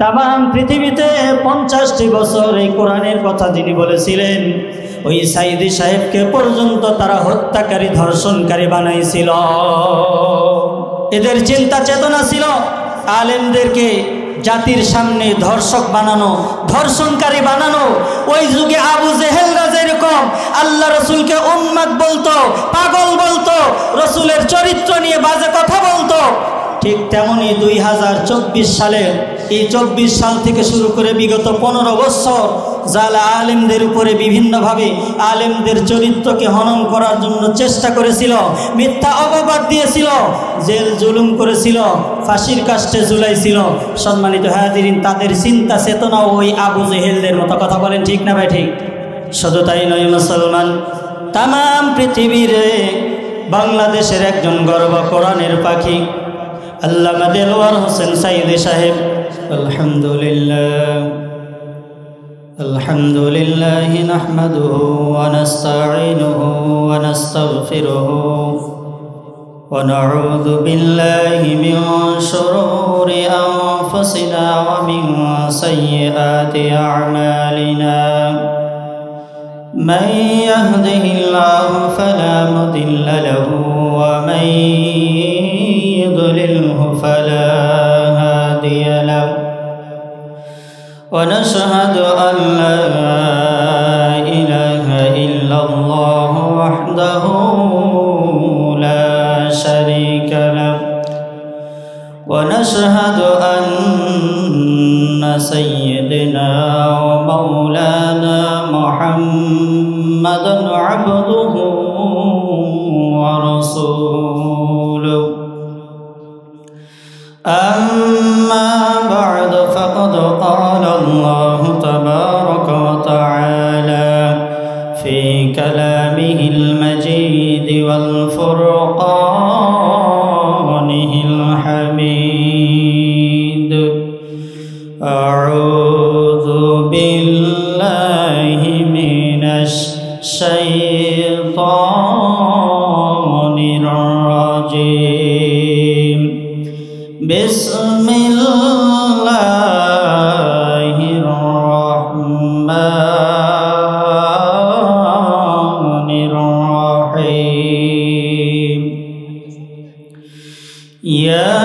তামাম পৃথিবীতে 50টি বছর এই কোরআনের কথা যিনি বলেছিলেন, ওই সাইদি সাহেবকে পর্যন্ত তারা হত্যাকারী, ধর্ষণকারী বানাইছিল। এদের চিন্তা চেতনা ছিল আলেমদেরকে জাতির সামনে ধর্ষক বানানো, ধর্ষণকারী বানানো। ওই যুগে আবু জেহেলরা যেরকম আল্লাহ রসুলকে উন্মাদ বলতো, পাগল বলতো, রসুলের চরিত্র নিয়ে বাজে কথা বলতো, ঠিক তেমনি 2024 সালে এই 24 সাল থেকে শুরু করে বিগত 15 বছর যারা আলেমদের উপরে বিভিন্নভাবে আলেমদের চরিত্রকে হনন করার জন্য চেষ্টা করেছিল, মিথ্যা অপবাদ দিয়েছিল, জেল জুলুম করেছিল, ফাঁসির কাস্টে ঝুলাইছিল, সম্মানিত হাজিরিন, তাদের চিন্তা চেতনা ওই আবু জেহেলদের মতো। কথা বলেন ঠিক না ভাই? ঠিক। শুধু তাই নয় মুসলমান, তামাম পৃথিবীর বাংলাদেশের একজন গর্ব কোরআনের পাখি আল্লামা দেলোয়ার হোসেন সাইদি সাহেব, আলহামদুলিল্লাহ আলহামদুলিল্লাহ নাহমাদুহু ওয়া নাস্তাঈনুহু ওয়া নাস্তাগফিরুহু ওয়া নাউযু বিল্লাহি মিন শুরুরি আনফুসিনা ওয়া মিন সাইয়্যাতি আ'মালিনা মান ইয়াহদিহিল্লাহু ফালা মুদিল্লা লাহু ওয়া মান يضلله فلا هادي له ونشهد أن لا إله إلا الله وحده لا شريك له ونشهد أن سيدنا ومولانا محمدا عبده ورسوله أما بعد فقد قال الله تبارك وتعالى في كلامه المجيد والفرقانه الحميد أعوذ بالله من الشيطان الرجيم بسم الله الرحمن الرحيم يا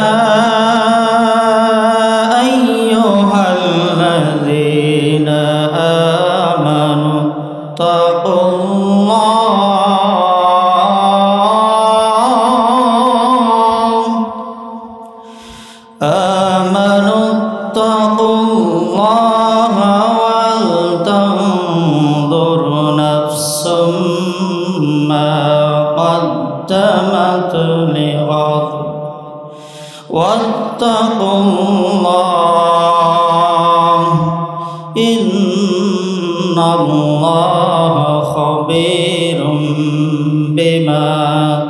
أيها الذين آمنوا اتقوا الله ولتنظر نفس ما قدمت لغد واتقوا الله إن الله خبير بما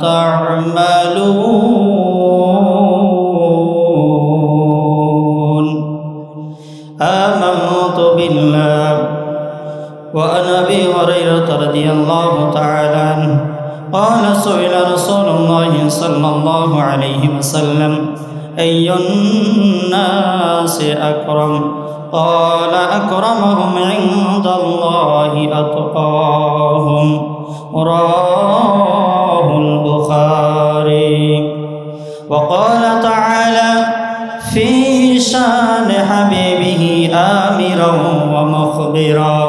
تعملون آمنت بالله وعن أبي هريرة رضي الله تعالى عنه قال سئل رسول الله صلى الله عليه وسلم أي الناس أكرم قال أكرمهم عند الله أتقاهم رواه البخاري وقال تعالى في شان حبيبه آمرا ومخبرا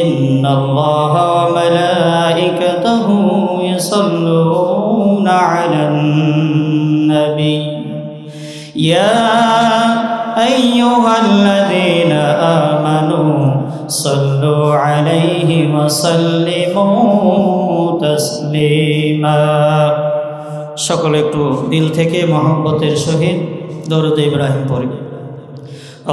إن الله وملائكته يصلون على النبي يا أيها الذين آمنوا صلوا عليه وسلموا تسليما সকলে একটু দিল থেকে মহব্বতের সহিত দরুদ ইব্রাহিম পড়ি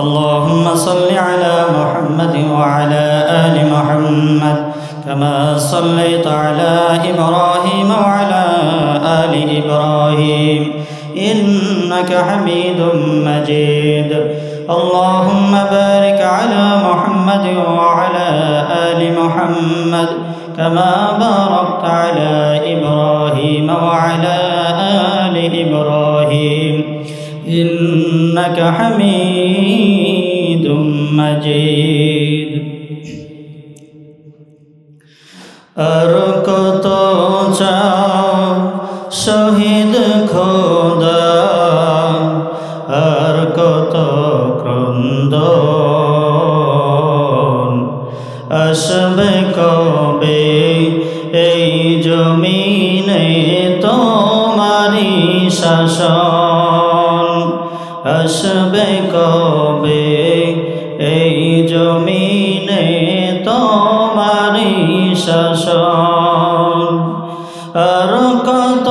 اللهم صل على محمد وعلى آل محمد كما صليت على إبراهيم وعلى آل إبراهيم إنك حميد مجيد اللهم بارك على محمد وعلى آل محمد كما باركت على إبراهيم وعلى آل إبراهيم إنك حميد مجيد আর কত চাও শহীদ খোদা আর কত ক্রন্দন আসবে কবে এই জমিনে তোমারি শাসন আসবে কবে এই জমিনে তোমারি শাসন আর কত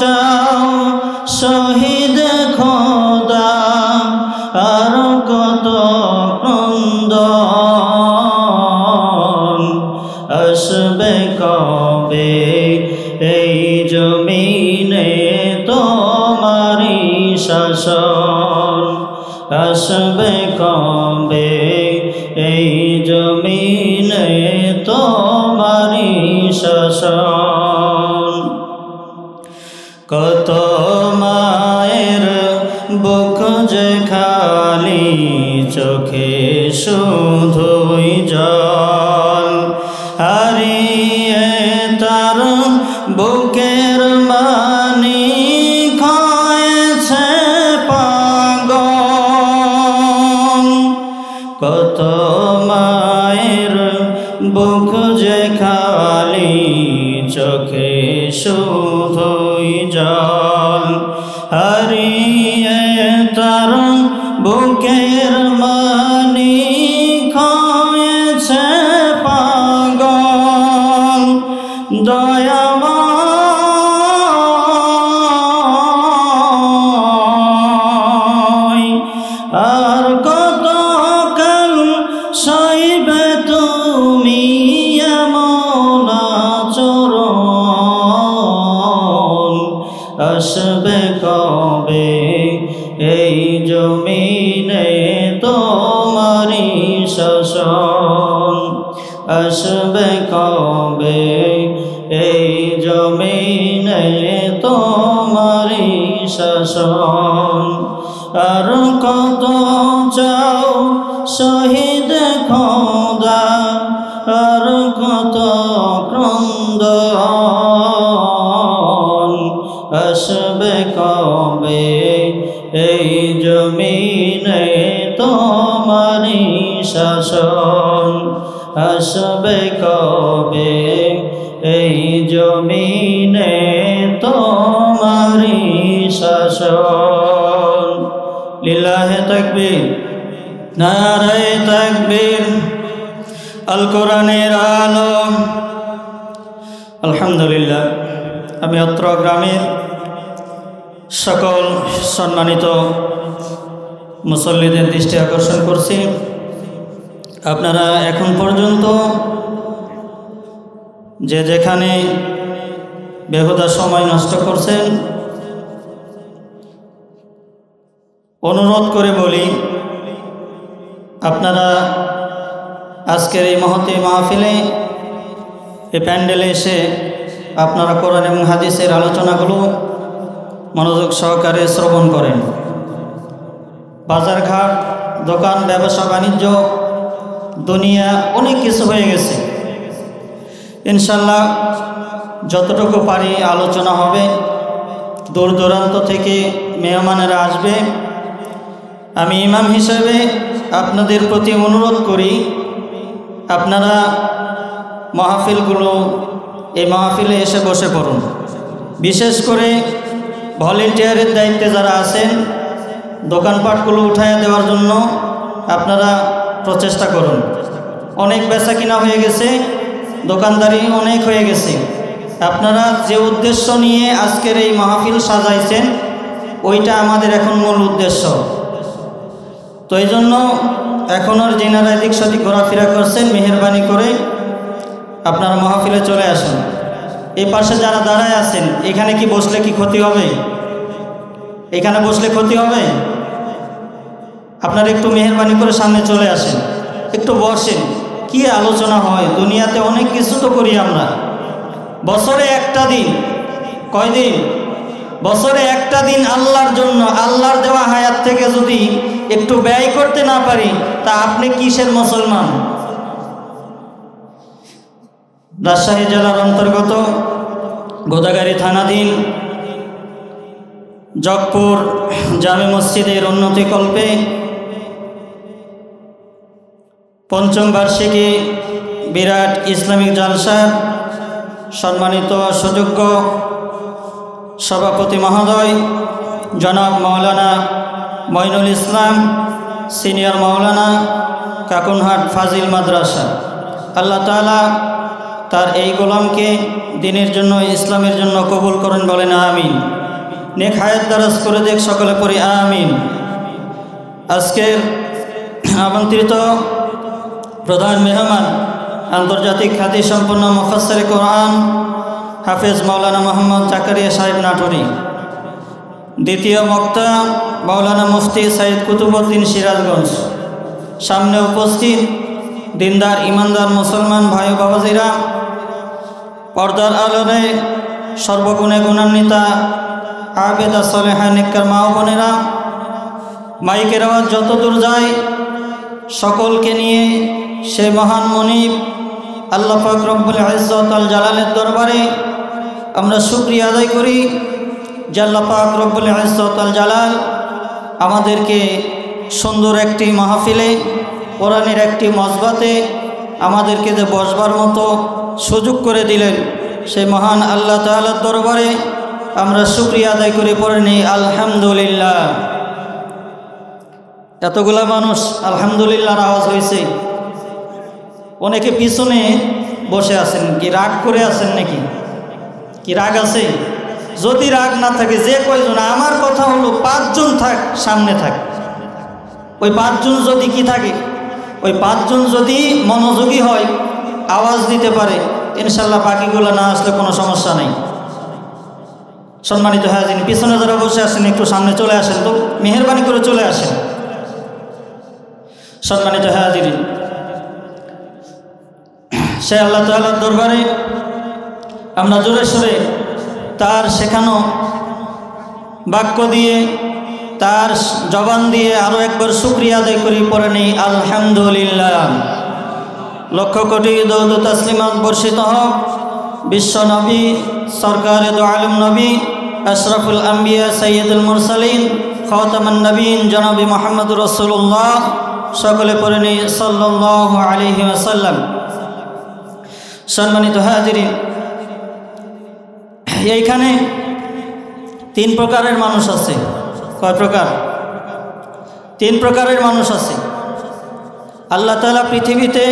চাও শহীদ খোদা আর কত ক্রন্দন আসবে কবে এই জমিনে তোমারি শাসন আসবে কবে এই জমিনে তোমারি শাসন কত মায়ের বুক যে খালি চোখে শুধুই জল হারিয়ে তার বুকের মানি ক্ষয়েছে পাগল কত মায়ের বুক যে খালি চোখে শুধুই জল হারিয়ে তার বুকের মানি ক্ষয়েছে পাগল দয়াময় আর কত কাল সইবে তুমি এমন আচরণ আসবে কবে এই জমিনে তোমারি শাসন আসবে কবে এই জমিনে তোমারি শাসন আর কত চাও শহীদ খোদা আর কত ক্রন্দন আসবে কবে এই জমিনে তোমারি শাসন আসবে কবে এই জমিনে তোমারি শাসন লিল্লাহে তাকবীর নারায়ে তাকবীর আল কোরআনের আলো আলহামদুলিল্লাহ আমি অত্র গ্রামের সকল সম্মানিত মুসল্লিদের দৃষ্টি আকর্ষণ করছি আপনারা এখন পর্যন্ত যে যেখানে বেহুদা সময় নষ্ট করছেন অনুরোধ করে বলি আপনারা আজকের এই মহতী মাহফিলে এই প্যান্ডেলে এসে আপনারা কোরআন এবং হাদিসের আলোচনাগুলো মনোযোগ সহকারে শ্রবণ করেন বাজারঘাট দোকান ব্যবসা বাণিজ্য দুনিয়া অনেক কিছু হয়ে গেছে ইনশাল্লাহ যতটুকু পারি আলোচনা হবে দূর দূরান্ত থেকে মেহমানেরা আসবে আমি ইমাম হিসেবে আপনাদের প্রতি অনুরোধ করি আপনারা মাহফিলগুলো এই মাহফিলে এসে বসে পড়ুন বিশেষ করে ভলেন্টিয়ারের দায়িত্বে যারা আছেন দোকানপাটগুলো উঠাইয়া দেওয়ার জন্য আপনারা প্রচেষ্টা করুন অনেক বেচা কিনা হয়ে গেছে দোকানদারি অনেক হয়ে গেছে আপনারা যে উদ্দেশ্য নিয়ে আজকের এই মাহফিল সাজাইছেন ওইটা আমাদের এখন মূল উদ্দেশ্য তো এই জন্য এখন আর যেনারা এদিক সেদিক ঘোরাফেরা করছেন মেহেরবানি করে আপনারা মাহফিলে চলে আসুন এই পাশে যারা দাঁড়ায় আছেন এখানে কি বসলে কি ক্ষতি হবে এখানে বসলে ক্ষতি হবে আপনারা একটু মেহেরবানি করে সামনে চলে আসেন একটু বসেন কি আলোচনা হয় দুনিয়াতে অনেক কিছু তো করি আমরা বছরে একটা দিন কয়দিন বছরে একটা দিন আল্লাহর জন্য আল্লাহর দেওয়া হায়াত থেকে যদি একটু ব্যয় করতে না পারি তা আপনি কিসের মুসলমান? রাজশাহী জেলার অন্তর্গত গোদাগাড়ী থানাধীন জগপুর জামে মসজিদের উন্নতিকল্পে পঞ্চম বার্ষিকী বিরাট ইসলামিক জালসার সম্মানিত সুযোগ্য সভাপতি মহোদয় জনাব মাওলানা মঈনুল ইসলাম, সিনিয়র মাওলানা, কাকুনহাট ফাজিল মাদ্রাসা, আল্লাহ তাআলা তার এই গোলামকে দিনের জন্য, ইসলামের জন্য কবুল করেন, বলেন আমিন। নেক হায়াত দারাজ করে দেখ, সকলে পড়ি আমিন। আজকের আমন্ত্রিত প্রধান মেহমান আন্তর্জাতিক খ্যাতি সম্পন্ন মুফাসসির কোরআন হাফেজ মাওলানা মোহাম্মদ জাকারিয়া সাহেব নাটোরি, দ্বিতীয় বক্তা মাওলানা মুফতি সাইদ কুতুবউদ্দিন সিরাজগঞ্জ, সামনে উপস্থিত দিনদার ইমানদার মুসলমান ভাই বাবাজিরা, পর্দার আলোরে সর্বগুণে গুণান্বিতা আবেদা সলেহা নেককার মা ও বোনেরা, মাইকের আওয়াজ যত দূর যায় সকলকে নিয়ে সে মহান মনিব আল্লাহ পাক রব্বুল ইজ্জত আল জালালের দরবারে আমরা শুকরিয়া আদায় করি যে আল্লাহ পাক রব্বুল ইজ্জত আল জালাল আমাদেরকে সুন্দর একটি মাহফিলে, কোরআনের একটি মজবাতে আমাদেরকে যে বসবার মতো সুযোগ করে দিলেন, সেই মহান আল্লাহ তাআলার দরবারে আমরা শুকরিয়া আদায় করে পড়ে নিই আলহামদুলিল্লাহ। এতগুলা মানুষ আলহামদুলিল্লাহর আওয়াজ হয়েছে। অনেকে পিছনে বসে আছেন, কি রাগ করে আছেন নাকি? কি রাগ আছে? যদি রাগ না থাকে, যে কয়জন, আমার কথা হলো 5 জন থাক, সামনে থাক। ওই 5 জন যদি কি থাকে, ওই 5 জন যদি মনোযোগী হয়, আওয়াজ দিতে পারে, ইনশাল্লাহ বাকিগুলো না আসলে কোনো সমস্যা নেই। সম্মানিত হাজিরিন, পিছনে যারা বসে আছেন একটু সামনে চলে আসেন তো, মেহেরবানি করে চলে আসেন। সম্মানিত হাজিরিন, সে আল্লাহ তাআলার দরবারে আমরা জোরে সোরে তার শেখানো বাক্য দিয়ে, তার জবান দিয়ে আরও একবার শুকরিয়া আদায় করি, পড়ে নেই আলহামদুলিল্লাহ। লক্ষ কোটি দরুদ ও তাসলিমাত বর্ষিত হোক বিশ্ব নবী সরকারে দো আলম নবী আশরাফুল আম্বিয়া সাইয়্যিদুল মুরসালিন খাতামুন নবীন জনাবি মুহাম্মদুর রাসূলুল্লাহ, সকলে পড়ে নেই সাল্লাল্লাহু আলাইহি ওয়াসাল্লাম। সম্মানিত হাজিরিন, এইখানে 3 প্রকারের মানুষ আছে। কয় প্রকার? 3 প্রকারের মানুষ আছে। আল্লাহ তাআলা পৃথিবীতে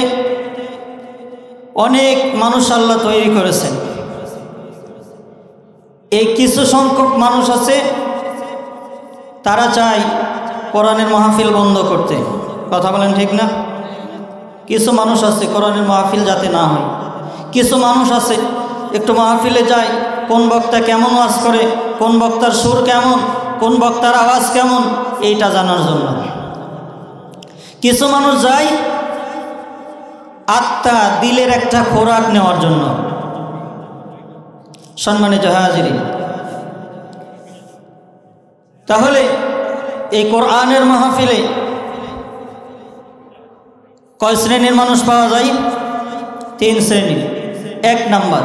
অনেক মানুষ আল্লাহ তৈরি করেছেন। এই কিছু সংখ্যক মানুষ আছে, তারা চায় কোরআনের মাহফিল বন্ধ করতে। কথা বলেন ঠিক না? কিছু মানুষ আছে কোরআনের মাহফিল যাতে না হয়। কিছু মানুষ আছে একটু মাহফিলে যায়, কোন বক্তা কেমন ওয়াজ করে, কোন বক্তার সুর কেমন, কোন বক্তার আওয়াজ কেমন, এইটা জানার জন্য। কিছু মানুষ যায় আত্মা দিলের একটা খোরাক নেওয়ার জন্য। সম্মানিত হাজিরিন, তাহলে এই কোরআনের মাহফিলে কয় শ্রেণীর মানুষ পাওয়া যায়? 3 শ্রেণী। 1 নাম্বার,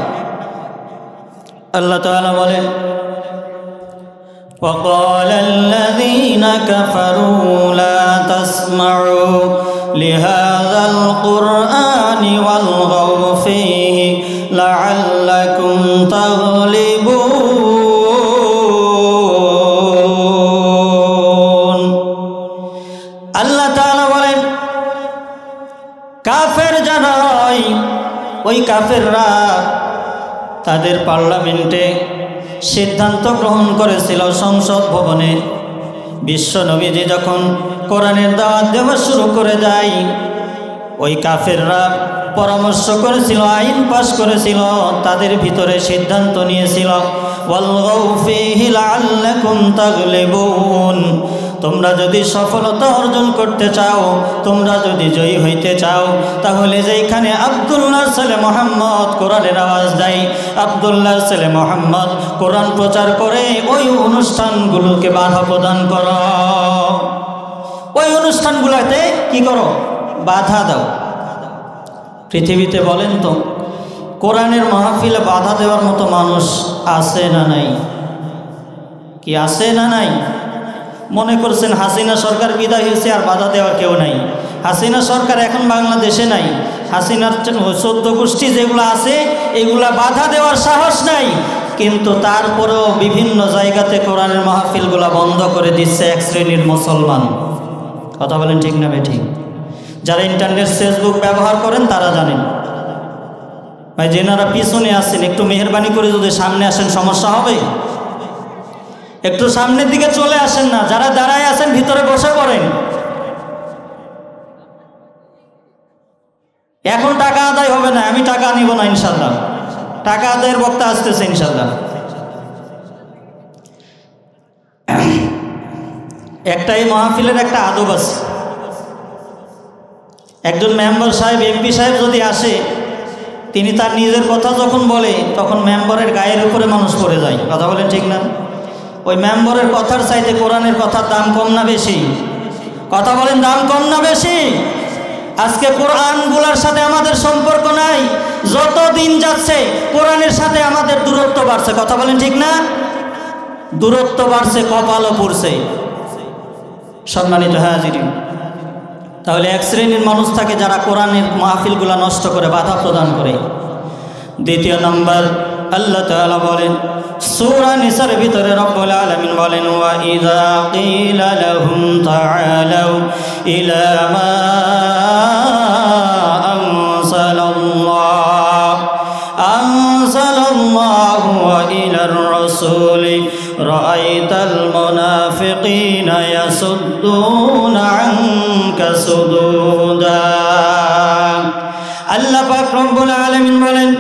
আল্লাহ তাআলা বলেন وقال الذين كفروا لا تسمعوا لهذا القرآن والغوا فيه لعلكم تغلبون। আল্লাহ তাআলা বলেন, কাফের যারা, ওই কাফেররা তাদের পার্লামেন্টে সিদ্ধান্ত গ্রহণ করেছিল, সংসদ ভবনে। বিশ্ব নবীজি যখন কোরআনের দাওয়াত দেওয়া শুরু করে দেয়, ওই কাফেররা পরামর্শ করেছিল, আইন পাশ করেছিল, তাদের ভিতরে সিদ্ধান্ত নিয়েছিল ওয়ালগাউ ফীহি লাআল্লাকুম তাগলিবুন। তোমরা যদি সফলতা অর্জন করতে চাও, তোমরা যদি জয়ী হইতে চাও, তাহলে যেখানে আব্দুল্লাহ ছেলে মোহাম্মদ কোরআনের আওয়াজ দেয়, আব্দুল্লাহ ছেলে মোহাম্মদ কোরআন প্রচার করে, ওই অনুষ্ঠানগুলোকে বাধা প্রদান করো। ওই অনুষ্ঠানগুলোতে কি করো? বাধা দাও। পৃথিবীতে বলেন তো কোরআনের মাহফিলে বাধা দেওয়ার মতো মানুষ আছে না নাই? কি আছে না নাই? মনে করছেন হাসিনা সরকার বিদায় হয়েছে আর বাধা দেওয়ার কেউ নাই? হাসিনা সরকার এখন বাংলাদেশে নাই। হাসিনার 14 গোষ্ঠী যেগুলো আছে এগুলা বাধা দেওয়ার সাহস নাই, কিন্তু তারপরেও বিভিন্ন জায়গাতে কোরআনের মাহফিলগুলা বন্ধ করে দিচ্ছে এক শ্রেণীর মুসলমান। কথা বলেন ঠিক না বেঠিক? যারা ইন্টারনেট ফেসবুক ব্যবহার করেন তারা জানেন। ভাই যেনারা পিছনে আসেন একটু মেহরবানি করে যদি সামনে আসেন, সমস্যা হবে? একটু সামনের দিকে চলে আসেন না। যারা দাঁড়ায় আছেন ভিতরে বসে পড়েন। এখন টাকা আদায় হবে না, আমি টাকা নিব না ইনশাল্লাহ। টাকা আদায়ের বক্তা আসতেছে ইনশাল্লাহ। একটাই মাহফিলের একটা আদব আছে। একজন মেম্বার সাহেব, এমপি সাহেব যদি আসে, তিনি তার নিজের কথা যখন বলে তখন মেম্বারের গায়ের উপরে মানুষ পড়ে যায়। কথা বলেন ঠিক না? ওই মেম্বারের কথার চাইতে কোরআনের কথার দাম কম না বেশি? কথা বলেন, দাম কম না বেশি? আজকে কোরআনগুলোর সাথে আমাদের সম্পর্ক নাই। যত দিন যাচ্ছে কোরআনের সাথে আমাদের দূরত্ব বাড়ছে। কথা বলেন ঠিক না? দূরত্ব বাড়ছে, কপালও পড়ছে। সম্মানিত হাজিরিন, তাহলে এক শ্রেণীর মানুষ থাকে যারা কোরআনের মাহফিলগুলো নষ্ট করে, বাধা প্রদান করে। দ্বিতীয় নম্বর, আল্লাহ তাআলা বলেন সূরা নিসার ভিতরে রব্বুল আলামিন বলেন ওয়া ইযা কিলা লাহুম তাআলাউ ইলা মা আনসালাল্লাহু ওয়া ইলার রাসূলি রাআইতাল মুনাফিকিনা ইয়াসুদ্দুনা আনকা সুদুদা। আল্লাহ পাক রব্বুল আলামিন বলেন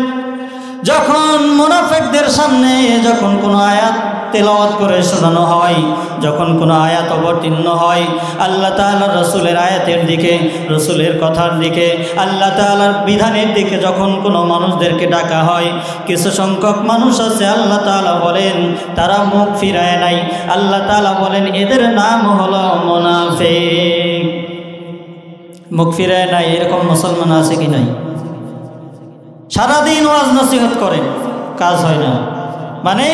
যখন মুনাফিকদের সামনে যখন কোনো আয়াত তেলাওয়াত করে শোনানো হয়, যখন কোনো আয়াত অবতীর্ণ হয়, আল্লাহ তাআলার রাসূলের আয়াতের দিকে, রাসূলের কথার দিকে, আল্লাহ তাআলার বিধানের দিকে যখন কোনো মানুষদেরকে ডাকা হয়, কিছু সংখ্যক মানুষ আছে আল্লাহ তাআলা বলেন তারা মুখ ফিরায় নাই। আল্লাহ তাআলা বলেন এদের নাম হলো মুনাফিক। মুখ ফিরায় নাই এরকম মুসলমান আছে কি নাই? সারাদিন ওয়াজ নসিহত করেন, কাজ হয় না। মানে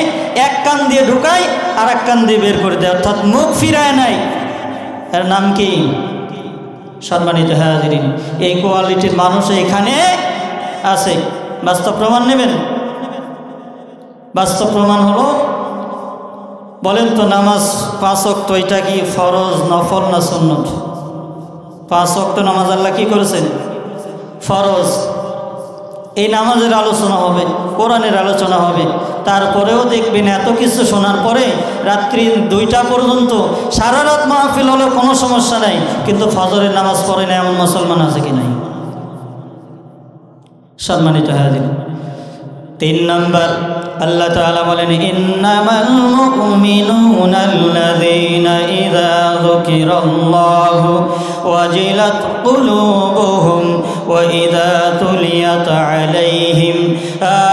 এক কান দিয়ে ঢুকায় আর এক কান দিয়ে বের করে দেয়, অর্থাৎ মুখ ফিরায় নাই। এর নাম কি? সম্মানিত হাজিরিন, এই কোয়ালিটির মানুষ এখানে আছে। বাস্তব প্রমাণ নেবেন? বাস্তব প্রমাণ হলো, বলেন তো নামাজ 5 ওয়াক্ত এটা কি ফরজ, নফল না সুন্নত? 5 ওয়াক্ত নামাজ আল্লাহ কি করেছেন? ফরজ। এই নামাজের আলোচনা হবে, কোরআনের আলোচনা হবে, তারপরেও দেখবেন এত কিছু শোনার পরে রাত্রি 2টা পর্যন্ত সারা রাত মাহফিল হলো, কোনো সমস্যা নাই, কিন্তু ফজরের নামাজ পড়ে না এমন মুসলমান আছে কি নাই? সম্মানিত হাজির, 3 নম্বর আল্লাহ তাআলা বলেন ইন্নামাল মুমিনুনা আল্লাযীনা ইযা যুকিরাল্লাহু ওয়াজিলাত কুলুবুহুম ওয়া ইযা তুলিয়াত আলাইহিম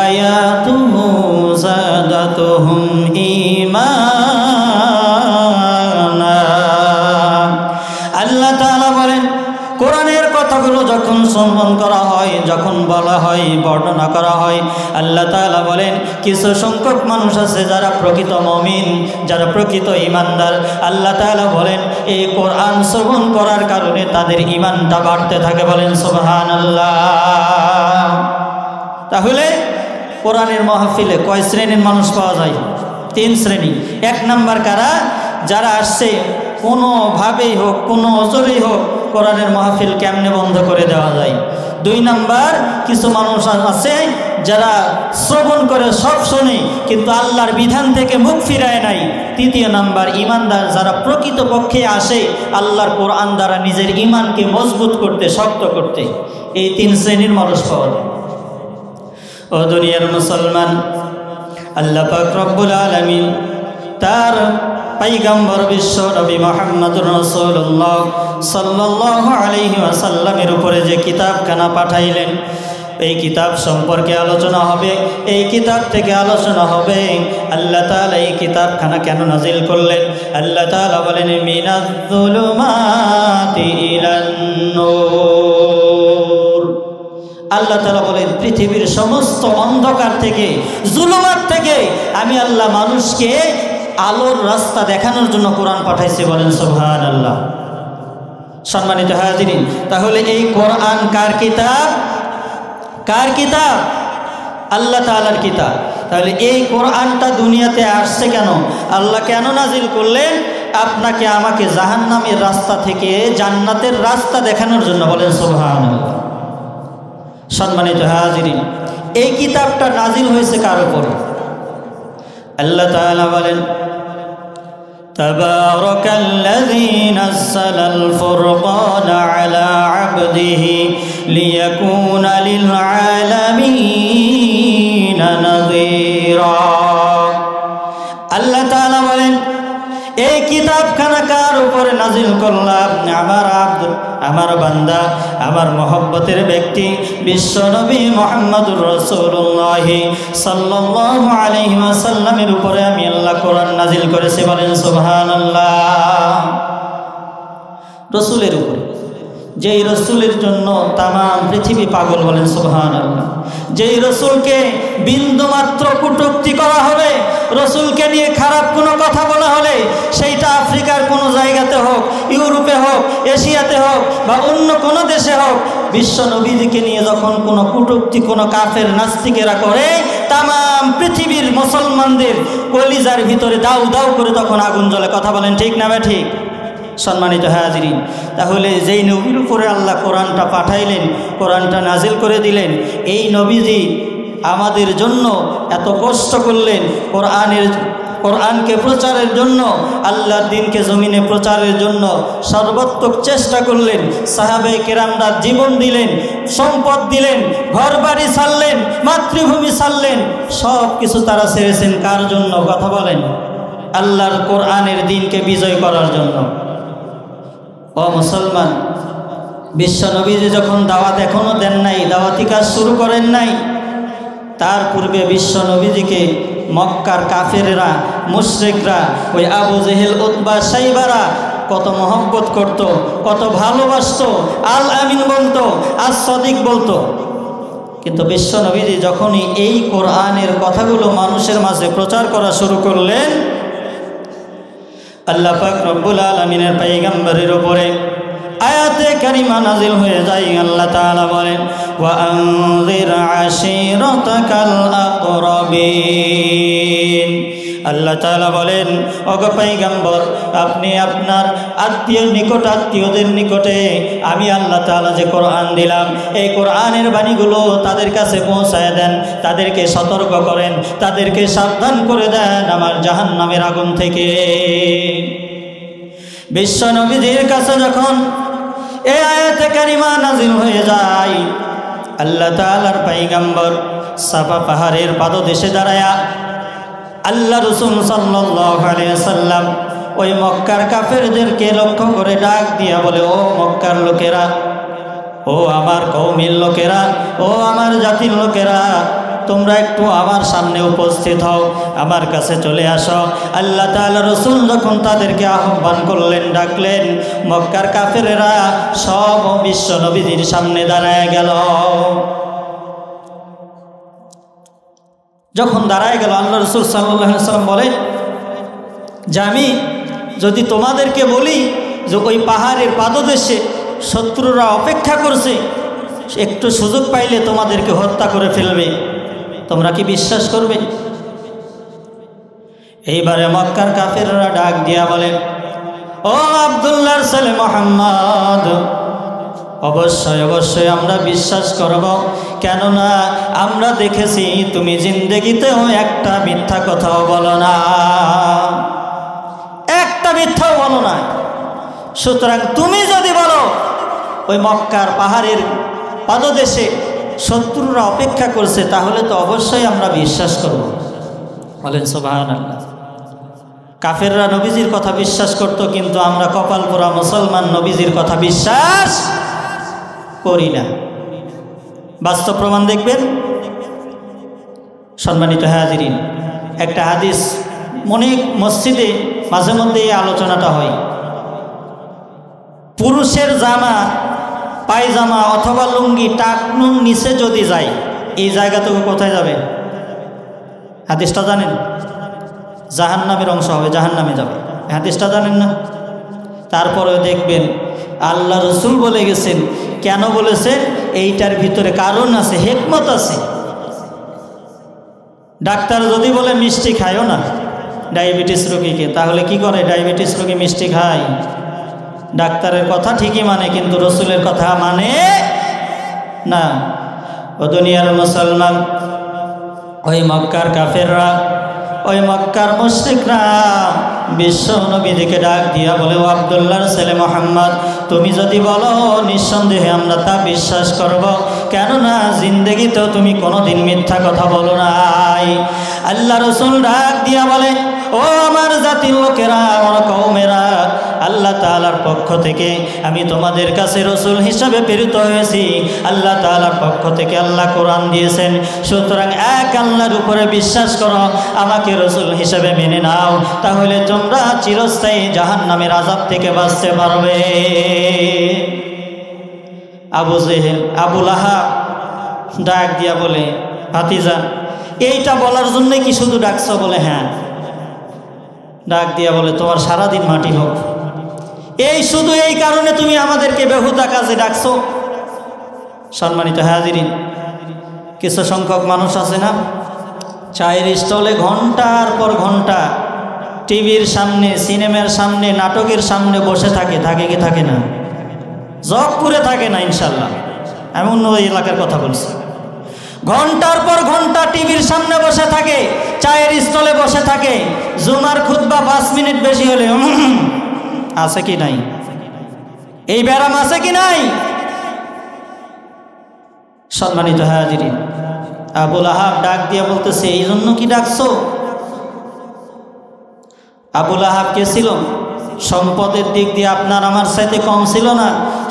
আয়াতুহু যাদাতুহুম ঈমানা। আল্লাহ তাআলা বলেন কোরআনের কথাগুলো যখন সম্মান করা হয়, যখন বলা হয়, বর্ণনা করা হয়, আল্লাহ তাআলা বলেন কিছু সংখ্যক মানুষ আছে যারা প্রকৃত মুমিন, যারা প্রকৃত ঈমানদার। আল্লাহ তাআলা বলেন এই কোরআন শ্রবণ করার কারণে তাদের ঈমানটা বাড়তে থাকে। বলেন সুবহানাল্লাহ। তাহলে কোরআনের মাহফিলে কয় শ্রেণীর মানুষ পাওয়া যায়? 3 শ্রেণী। 1 নম্বর কারা? যারা আসছে কোনোভাবেই হোক, কোনো অজরেই হোক কোরআনের মাহফিল কেমনে বন্ধ করে দেওয়া যায়। 2 নম্বর কিছু মানুষ আছে যারা শ্রবণ করে, সব শোনে, কিন্তু আল্লাহর বিধান থেকে মুখ ফিরায় নাই। 3 নম্বর ঈমানদার যারা প্রকৃতপক্ষে আসে আল্লাহর কোরআন দ্বারা নিজের ঈমানকে মজবুত করতে, শক্ত করতে। এই 3 শ্রেণীর মানুষ পাওয়া যায়। ও দুনিয়ার মুসলমান, আল্লাহ পাক রব্বুল আলামিন তার পয়গম্বর বিশ্ব নবী মুহাম্মদুর রাসূলুল্লাহ সাল্লাল্লাহু আলাইহি ওয়াসাল্লামের উপরে যে কিতাবখানা পাঠাইলেন, এই কিতাব সম্পর্কে আলোচনা হবে, এই কিতাব থেকে আলোচনা হবে আল্লাহ তাআলা এই কিতাবখানা কেন নাজিল করলেন। আল্লাহ তাআলা বলেন মিনাজ-জুলুমাতি ইলান-নূর। আল্লাহ তাআলা বলেন পৃথিবীর সমস্ত অন্ধকার থেকে, জুলুমাত থেকে আমি আল্লাহ মানুষকে আলোর রাস্তা দেখানোর জন্য কোরআন পাঠাইছি। বলেন সুবহানাল্লাহ। সম্মানিত হাজিরিন, তাহলে এই কোরআন কার কিতাব? কার কিতাব? আল্লাহ তাআলার কিতাব। তাহলে এই কোরআনটা দুনিয়াতে আসছে কেন? আল্লাহ কেন নাজিল করলেন? আপনাকে আমাকে জাহান্নামের রাস্তা থেকে জান্নাতের রাস্তা দেখানোর জন্য। বলেন সুবহানাল্লাহ। সম্মানিত হাজিরিন, এই কিতাবটা নাজিল হয়েছে কার উপরে? আল্লাহ তাআলা বলেন তাবারাকাল্লাযী নাযালাল ফুরকানা আলা আবদিহি লিয়াকুনা লিল আলামিনা নাযীরা। আল্লাহ তাআলা বলেন এই কিতাবখানা কার উপরে নাজিল করলাম? আমার আব্দ, আমার বান্দা, আমার মহব্বতের ব্যক্তি বিশ্বনবী মুহাম্মদুর রাসূলুল্লাহ সাল্লাল্লাহু আলাইহি ওয়াসাল্লামের উপরে আমি আল্লাহ কোরআন নাজিল করেছি। বলেন সুবহানাল্লাহ। রসুলের উপরে, যেই রসুলের জন্য তামাম পৃথিবী পাগল। বলেন সুবহানাল্লাহ। যেই রসুলকে বিন্দুমাত্র কটূক্তি করা হবে, রসুলকে নিয়ে খারাপ কোনো কথা বলা হলে, সেইটা আফ্রিকার কোনো জায়গাতে হোক, ইউরোপে হোক, এশিয়াতে হোক বা অন্য কোনো দেশে হোক, বিশ্ব নবীজিকে নিয়ে যখন কোনো কটূক্তি কোনো কাফের নাস্তিকেরা করে, তামাম পৃথিবীর মুসলমানদের কলিজার ভিতরে দাউ দাউ করে তখন আগুন জ্বলে। কথা বলেন ঠিক না বা ঠিক? সম্মানিত হাজিরিন, তাহলে যেই নবীর উপরে আল্লাহ কোরআনটা পাঠাইলেন, কোরআনটা নাজিল করে দিলেন, এই নবীজি আমাদের জন্য এত কষ্ট করলেন, কোরআনকে প্রচারের জন্য, আল্লাহর দ্বীনকে জমিনে প্রচারের জন্য সর্বাত্মক চেষ্টা করলেন। সাহাবায়ে কেরামরা জীবন দিলেন, সম্পদ দিলেন, ঘর বাড়ি ছাড়লেন, মাতৃভূমি ছাড়লেন, সব কিছু তারা ছেড়েছেন। কার জন্য? কথা বলেন। আল্লাহর কোরআনের দ্বীনকে বিজয় করার জন্য। ও মুসলমান, বিশ্ব নবীজি যখন দাওয়াত এখনো দেন নাই, দাওয়াতি কাজ শুরু করেন নাই, তার পূর্বে বিশ্ব নবীজিকে মক্কার কাফেররা, মুশরিকরা, ওই আবু জেহেল, উতবা, সাইবারা কত মহব্বত করত, কত ভালোবাসত, আল আমিন বলতো, আস সদিক বলতো। কিন্তু বিশ্ব নবীজি যখনই এই কোরআনের কথাগুলো মানুষের মাঝে প্রচার করা শুরু করলেন, আল্লাহ পাক রব্বুল আলামিনের পয়গম্বরের উপরে আয়াতে কারিমা নাজিল হয়ে যায়। আল্লাহ তাআলা বলেন ওয়া আনজির আশিরাতাকাল আকরাবিন। আল্লাহ তাআলা বলেন, ওগো পয়গম্বর, আপনি আপনার আত্মীয়দের নিকটে আমি আল্লাহ তাআলা যে কোরআন দিলাম, এই কোরআনের বাণীগুলো তাদের কাছে পৌঁছায় দেন, তাদেরকে সতর্ক করেন, তাদেরকে সাবধান করে দেন আমার জাহান্নামের আগুন থেকে। বিশ্ব নবীজির কাছে যখন এই আয়াতে কারিমা নাজিল হয়ে যায়, আল্লাহ তাআলার পয়গম্বর সাফা পাহাড়ের পাদদেশে দাঁড়ায়া আল্লাহ রাসূল সাল্লাল্লাহু আলাইহি ওয়াসাল্লাম ওই মক্কার কাফেরদেরকে লক্ষ্য করে ডাক দিয়া বলে, ও মক্কার লোকেরা, ও আমার কওমের লোকেরা, ও আমার জাতির লোকেরা, তোমরা একটু আমার সামনে উপস্থিত হও, আমার কাছে চলে আসো। আল্লাহ তাআলা রাসূল যখন তাদেরকে আহ্বান করলেন, ডাকলেন, মক্কার কাফেরেরা সব বিশ্ব নবীজির সামনে দাঁড়ায় গেল। যখন দাঁড়ায় গেল, আল্লাহ রাসূল সাল্লাল্লাহু আলাইহি ওয়াসাল্লাম বলেন যে আমি যদি তোমাদেরকে বলি যে ওই পাহাড়ের পাদদেশে শত্রুরা অপেক্ষা করছে, একটু সুযোগ পাইলে তোমাদেরকে হত্যা করে ফেলবে, তোমরা কি বিশ্বাস করবে? এইবারে মক্কার কাফেররা ডাক দিয়া বলে, ও আব্দুল্লাহর ছেলে মুহাম্মদ, অবশ্যই অবশ্যই আমরা বিশ্বাস করব, কেননা আমরা দেখেছি তুমি জিন্দেগিতেও একটা মিথ্যা কথাও বলো না, একটা মিথ্যাও বলো না। সুতরাং তুমি যদি বলো ওই মক্কার পাহাড়ের পাদদেশে শত্রুরা অপেক্ষা করছে, তাহলে তো অবশ্যই আমরা বিশ্বাস করব। বলেন সুবহানাল্লাহ। কাফেররা নবীজির কথা বিশ্বাস করত, কিন্তু আমরা কপালপোড়া মুসলমান নবীজির কথা বিশ্বাস করি না। বাস্তব প্রমাণ দেখবেন। সম্মানিত হাজিরিন, একটা হাদিস অনেক মসজিদে মাঝে মধ্যে এই আলোচনাটা হয়। পুরুষের জামা, পায়জামা অথবা লুঙ্গি টাকনুর নিচে যদি যায়, এই জায়গাটুকু কোথায় যাবে? হাদিসটা জানেন? জাহান্নামের অংশ হবে, জাহান্নামে যাবে। হাদিসটা জানেন না? তারপরেও দেখবেন আল্লাহ রসুল বলে গেছেন। কেন বলেছেন? এইটার ভিতরে কারণ আছে, হিকমত আছে। ডাক্তার যদি বলে মিষ্টি খায়ও না ডায়াবেটিস রোগীকে, তাহলে কি করে? ডায়াবেটিস রোগী মিষ্টি খায়। ডাক্তারের কথা ঠিকই মানে, কিন্তু রসুলের কথা মানে না। ও দুনিয়ার মুসলমান, ওই মক্কার কাফেররা, ওই মক্কার মুশরিকরা বিশ্ব নবীজিকে ডাক দিয়া বলে, ও আব্দুল্লাহর ছেলে মুহাম্মদ, তুমি যদি বলো নিঃসন্দেহে আমরা তা বিশ্বাস করব, কেননা জিন্দেগিতেও তুমি কোনোদিন মিথ্যা কথা বলো নাই। আল্লাহ রসুল ডাক দিয়া বলে, ও আমার জাতির লোকেরা, আমার কওমেরা, আল্লাহ তাআলার পক্ষ থেকে আমি তোমাদের কাছে রসুল হিসাবে প্রেরিত হয়েছি। আল্লাহ তাআলার পক্ষ থেকে আল্লাহ কোরআন দিয়েছেন, সুতরাং এক আল্লাহর উপরে বিশ্বাস করো, আমাকে রসুল হিসাবে মেনে নাও, তাহলে তোমরা চিরস্থায়ী জাহান্নামের আযাব থেকে বাঁচতে পারবে। আবু জেহেল, আবু লাহাব ডাক দিয়া বলে, ভাতিজা, এইটা বলার জন্যই কি শুধু ডাকছ? বলে হ্যাঁ। ডাক দিয়া বলে, তোমার সারাদিন মাটি হোক, এই শুধু এই কারণে তুমি আমাদেরকে বেহুদা কাজে ডাকছো? সম্মানিত হাজিরিন, কিছু সংখ্যক মানুষ আছে না, চায়ের স্টলে ঘন্টার পর ঘন্টা টিভির সামনে, সিনেমার সামনে, নাটকের সামনে বসে থাকে। থাকে কি থাকে না? জব করে থাকে না ইনশাল্লাহ, আমি অন্য এলাকার কথা বলছি। ঘন্টার পর ঘন্টা টিভির সামনে বসে থাকে, চায়ের স্টলে বসে থাকে। জুমার খুতবা 5 মিনিট বেশি হলে আছে কি নাই? এই ব্যারাম আছে কি নাই? সম্মানিত হাজিরিন, আবু লাহাব ডাক দিয়ে বলতেছে, এই জন্য কি ডাকছো? আবু লাহাব কে ছিল? সম্পদের দিক দিয়ে আপনার আমার সাথে কম ছিল না,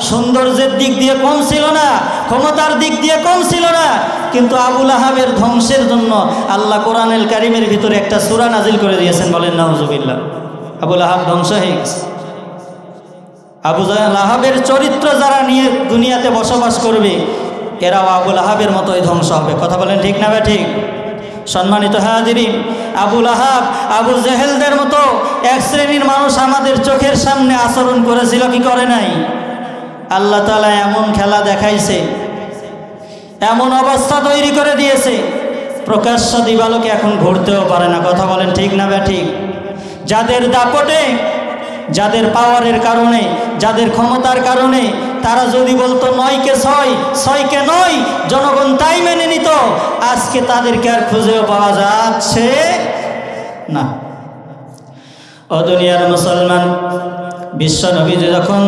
সৌন্দর্যের দিক দিয়ে কম ছিল না, ক্ষমতার দিক দিয়ে কম ছিল না, কিন্তু আবু লাহাবের ধ্বংসের জন্য আল্লাহ কোরআনুল কারীমের ভিতরে একটা সূরা নাজিল করে দিয়েছেন। বলেন নাউজুবিল্লাহ। আবু লাহাব ধ্বংস হয়ে গেছে। আবু লাহাবের চরিত্র যারা নিয়ে দুনিয়াতে বসবাস করবে, এরাও আবু লাহাবের মতোই ধ্বংস হবে। কথা বলেন ঠিক না? ঠিক। সম্মানিত হাজিরিন, আবু লাহাব, আবু জেহেলদের মতো এক শ্রেণীর মানুষ আমাদের চোখের সামনে আচরণ করেছিল, কি করে নাই? আল্লাহ তাআলা এমন খেলা দেখাইছে, এমন অবস্থা তৈরি করে দিয়েছে, প্রকাশ্য দিবালোকে এখন ঘুরতেও পারে না। কথা বলেন ঠিক না? ঠিক। যাদের দাপটে, যাদের পাওয়ারের কারণে, যাদের ক্ষমতার কারণে তারা যদি বলতো 9কে 6, 6কে 9, জনগণ তাই মেনে নিত, আজকে তাদেরকে আর খুঁজেও পাওয়া যাচ্ছে না। ও দুনিয়ার মুসলমান, বিশ্ব নবীজি যখন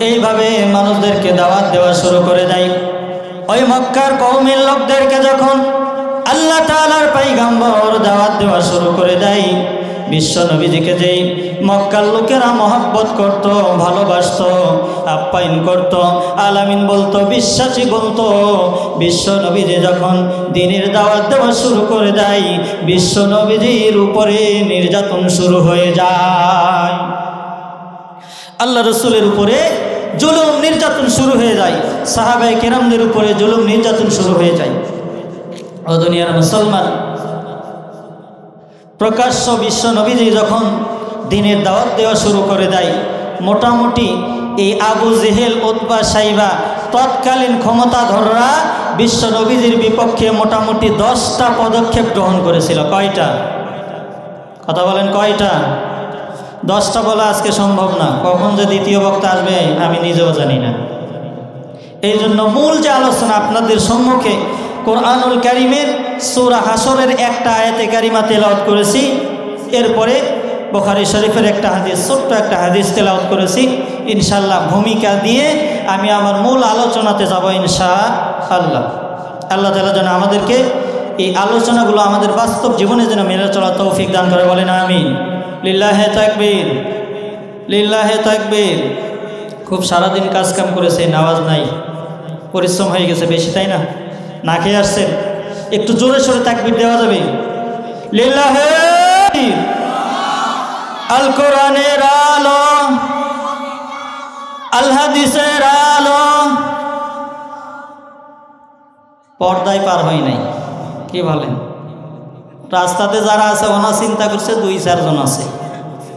এইভাবে মানুষদেরকে দাওয়াত দেওয়া শুরু করে দেয়, ওই মক্কার কওমের লোকদেরকে যখন আল্লাহ তাআলার পয়গম্বর দাওয়াত দেওয়া শুরু করে দেয়, বিশ্ব নবীজিকে যেই মক্কার লোকেরা মহব্বত করত, ভালোবাসত, আপ্যায়ন করত, আলামিন বলতো, বিশ্বাসী বলতো, বিশ্ব নবীজি যখন দ্বীনের দাওয়াত দেওয়া শুরু করে দেয়, বিশ্ব নবীজির উপরে নির্যাতন শুরু হয়ে যায়। আল্লাহ রসুলের উপরে জুলুম নির্যাতন শুরু হয়ে যায়, সাহাবায়ে কেরামদের উপরে জুলুম নির্যাতন শুরু হয়ে যায়। ও দুনিয়ার মুসলমান, প্রকাশ্য বিশ্ব নবীজি যখন দ্বীনের দাওয়াত দেওয়া শুরু করে দেয়, মোটামুটি এই আবু জেহেল, উতবা, সাইবা তৎকালীন ক্ষমতাধররা বিশ্ব নবীজির বিপক্ষে মোটামুটি 10টা পদক্ষেপ গ্রহণ করেছিল। কয়টা? কথা বলেন, কয়টা? 10টা বলা আজকে সম্ভব না, কখন যে দ্বিতীয় বক্তা আসবে আমি নিজেও জানি না। এই জন্য মূল যে আলোচনা আপনাদের সম্মুখে কোরআনুল কারীমের সূরা হাসরের একটা আয়াতে কারিমা তেলাওয়াত করেছি, এরপরে বুখারী শরীফের একটা হাদিস, ছোট্ট একটা হাদিস তেলাওয়াত করেছি। ইনশাআল্লাহ ভূমিকা দিয়ে আমি আমার মূল আলোচনাতে যাব ইনশাআল্লাহ। আল্লাহ তাআলা যেন আমাদেরকে এই আলোচনাগুলো আমাদের বাস্তব জীবনে যেন মেনে চলার তৌফিক দান করে। বলেন আমিন। লিল্লাহে তাকবীর, লিল্লাহে তাকবীর। খুব সারাদিন কাজ কাম করেছে, নামাজ নাই, পরিশ্রম হয়ে গেছে বেশি, তাই না? না খেয়ে আসছেন? একটু জোরে সোরে তাকবীর দেওয়া যাবে? লিল্লাহি আল কোরআনের আলো, আল হাদিসের আলো। পর্দায় পার হয় নাই, কি বলেন? রাস্তাতে যারা আছে ওরা চিন্তা করছে 2-4 জন আছে,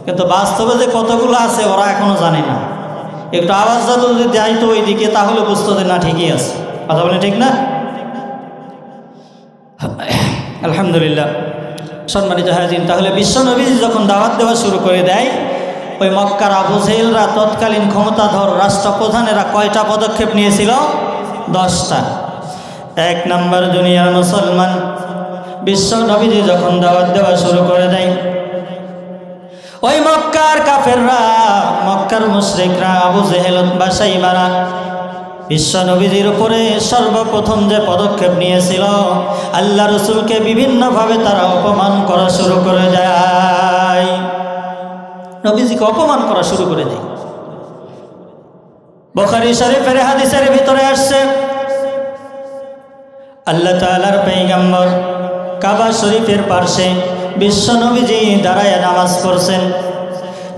কিন্তু বাস্তবে যে কতগুলো আছে ওরা এখনো জানে না। একটু আওয়াজ যদি যাইতো ওইদিকে তাহলে বুঝতো যে না ঠিকই আছে। কথা বলে ঠিক না? আলহামদুলিল্লাহ। সম্মানিত হাজির, তাহলে বিশ্বনবী যখন দাওয়াত দেওয়া শুরু করে দেয়, ওই মক্কার আবু জেহেলরা তৎকালীন ক্ষমতাধর রাষ্ট্রপ্রধানেরা কয়টা পদক্ষেপ নিয়েছিল? 10টা। 1 নম্বর, দুনিয়ার মুসলমান বিশ্বনবীজি যখন দাওয়াত দেওয়া শুরু করে দেয়, ওই মক্কার কাফেররা, মক্কার মুশরিকরা, আবু জেহেল বা সাইবারা বিশ্বনবীজির উপরে সর্বপ্রথম যে পদক্ষেপ নিয়েছিল, আল্লাহ রসুলকে বিভিন্নভাবে তারা অপমান করা শুরু করে যায়। নবীজিকে অপমান করা শুরু করে দেয়। বুখারী শরীফের হাদিসের ভিতরে আসছে, আল্লাহ তাআলার পয়গম্বর কাবা শরীফের পাশে বিশ্বনবীজি দাঁড়ায় নামাজ পড়ছেন।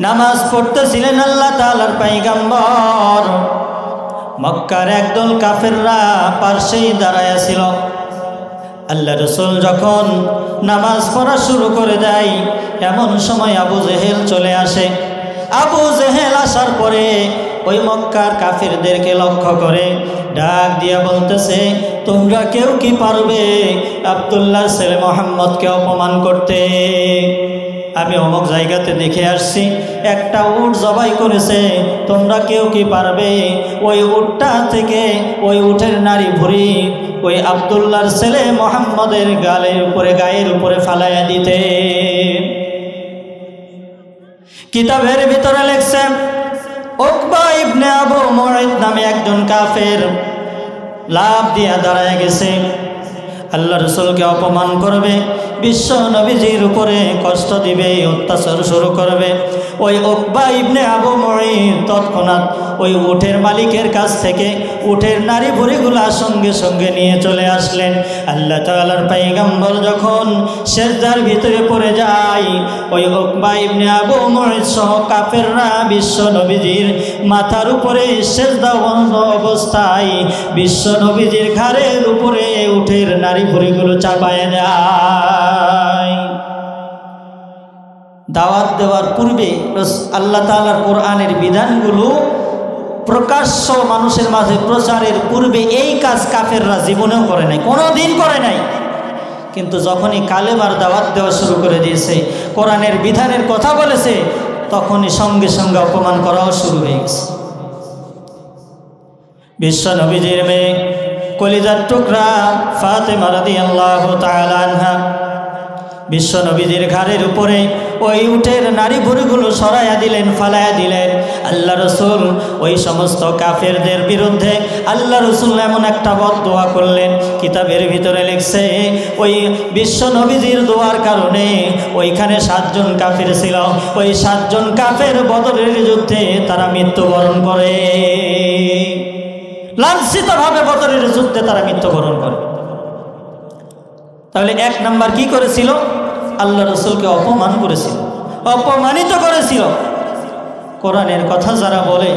নামাজ পড়তেছিলেন আল্লাহ তাআলার পয়গম্বর, মক্কার একদল কাফেররা পাশেই দাঁড়ায় ছিল। আল্লাহ রসুল যখন নামাজ পড়া শুরু করে দেয়, এমন সময় আবু জেহেল চলে আসে। আবু জেহেল আসার পরে ওই মক্কার কাফেরদেরকে লক্ষ্য করে ডাক দিয়া বলতেছে, তোমরা কেউ কি পারবে আব্দুল্লাহ ছেলে মোহাম্মদকে অপমান করতে? আমি অমুক জায়গাতে দেখে আসছি, একটা উট জবাই করেছে, তোমরা কেউ কি পারবে ওই উটটা থেকে ওই উটের নারী ভুঁড়ি ওই আব্দুল্লাহর ছেলে মোহাম্মদের গায়ের উপরে ফালাইয়া দিতে? কিতাবের ভিতরে লেখছে, উকবা ইবনে আবু মুঈত নামে একজন কাফের লাফ দিয়া দাঁড়ায় গেছে, আল্লাহ রসুলকে অপমান করবে, বিশ্ব নবীজির উপরে কষ্ট দিবে, অত্যাচার শুরু করবে। ওই উকবা ইবনে আবু মুঈত তৎক্ষণাৎ ওই উটের মালিকের কাছ থেকে উটের নারী ভুঁড়িগুলা সঙ্গে সঙ্গে নিয়ে চলে আসলেন। আল্লাহ তাআলার পয়গম্বর যখন সিজদার ভিতরে পড়ে যায়, ওই উকবা ইবনে আবু মুঈত সহ কাফেররা বিশ্ব নবীজির মাথার উপরে সিজদাবন্ধ অবস্থায় বিশ্ব নবীজির ঘাড়ের উপরে উটের নারী ভুঁড়িগুলো চাপায় দেয়। দাওয়াত দেওয়ার পূর্বে আল্লাহ তাআলার কোরআনের বিধানগুলো প্রকাশ্য মানুষের মাঝে প্রচারের পূর্বে এই কাজ কাফেররা জীবনেও করে নাই, কোনোদিন করে নাই। কিন্তু যখনই কালেমার দাওয়াত দেওয়া শুরু করে দিয়েছে, কোরআনের বিধানের কথা বলেছে, তখনই সঙ্গে সঙ্গে অপমান করাও শুরু হয়ে গেছে। বিশ্ব নবীজির মেয়ে কলিজার টুকরা ফাতেমা রাদিয়াল্লাহু তাআলা আনহা বিশ্ব নবীজির ঘাড়ের উপরে ওই উটের নারী ভুঁড়িগুলো সরাইয়া দিলেন, ফালাইয়া দিলেন। আল্লাহ রসুল ওই সমস্ত কাফেরদের বিরুদ্ধে আল্লাহ রসুল এমন একটা বদদোয়া করলেন, কিতাবের ভিতরে লিখছে, ওই বিশ্ব নবীজির দোয়ার কারণে ওইখানে 7 জন কাফের ছিল, ওই 7 জন কাফের বদরের যুদ্ধে তারা মৃত্যুবরণ করে, লাঞ্ছিতভাবে বদরের যুদ্ধে তারা মৃত্যুবরণ করে। তাহলে 1 নাম্বার কি করেছিল? আল্লাহ রসুলকে অপমান করেছিল, অপমানিত করেছিল। কোরআনের কথা যারা বলে,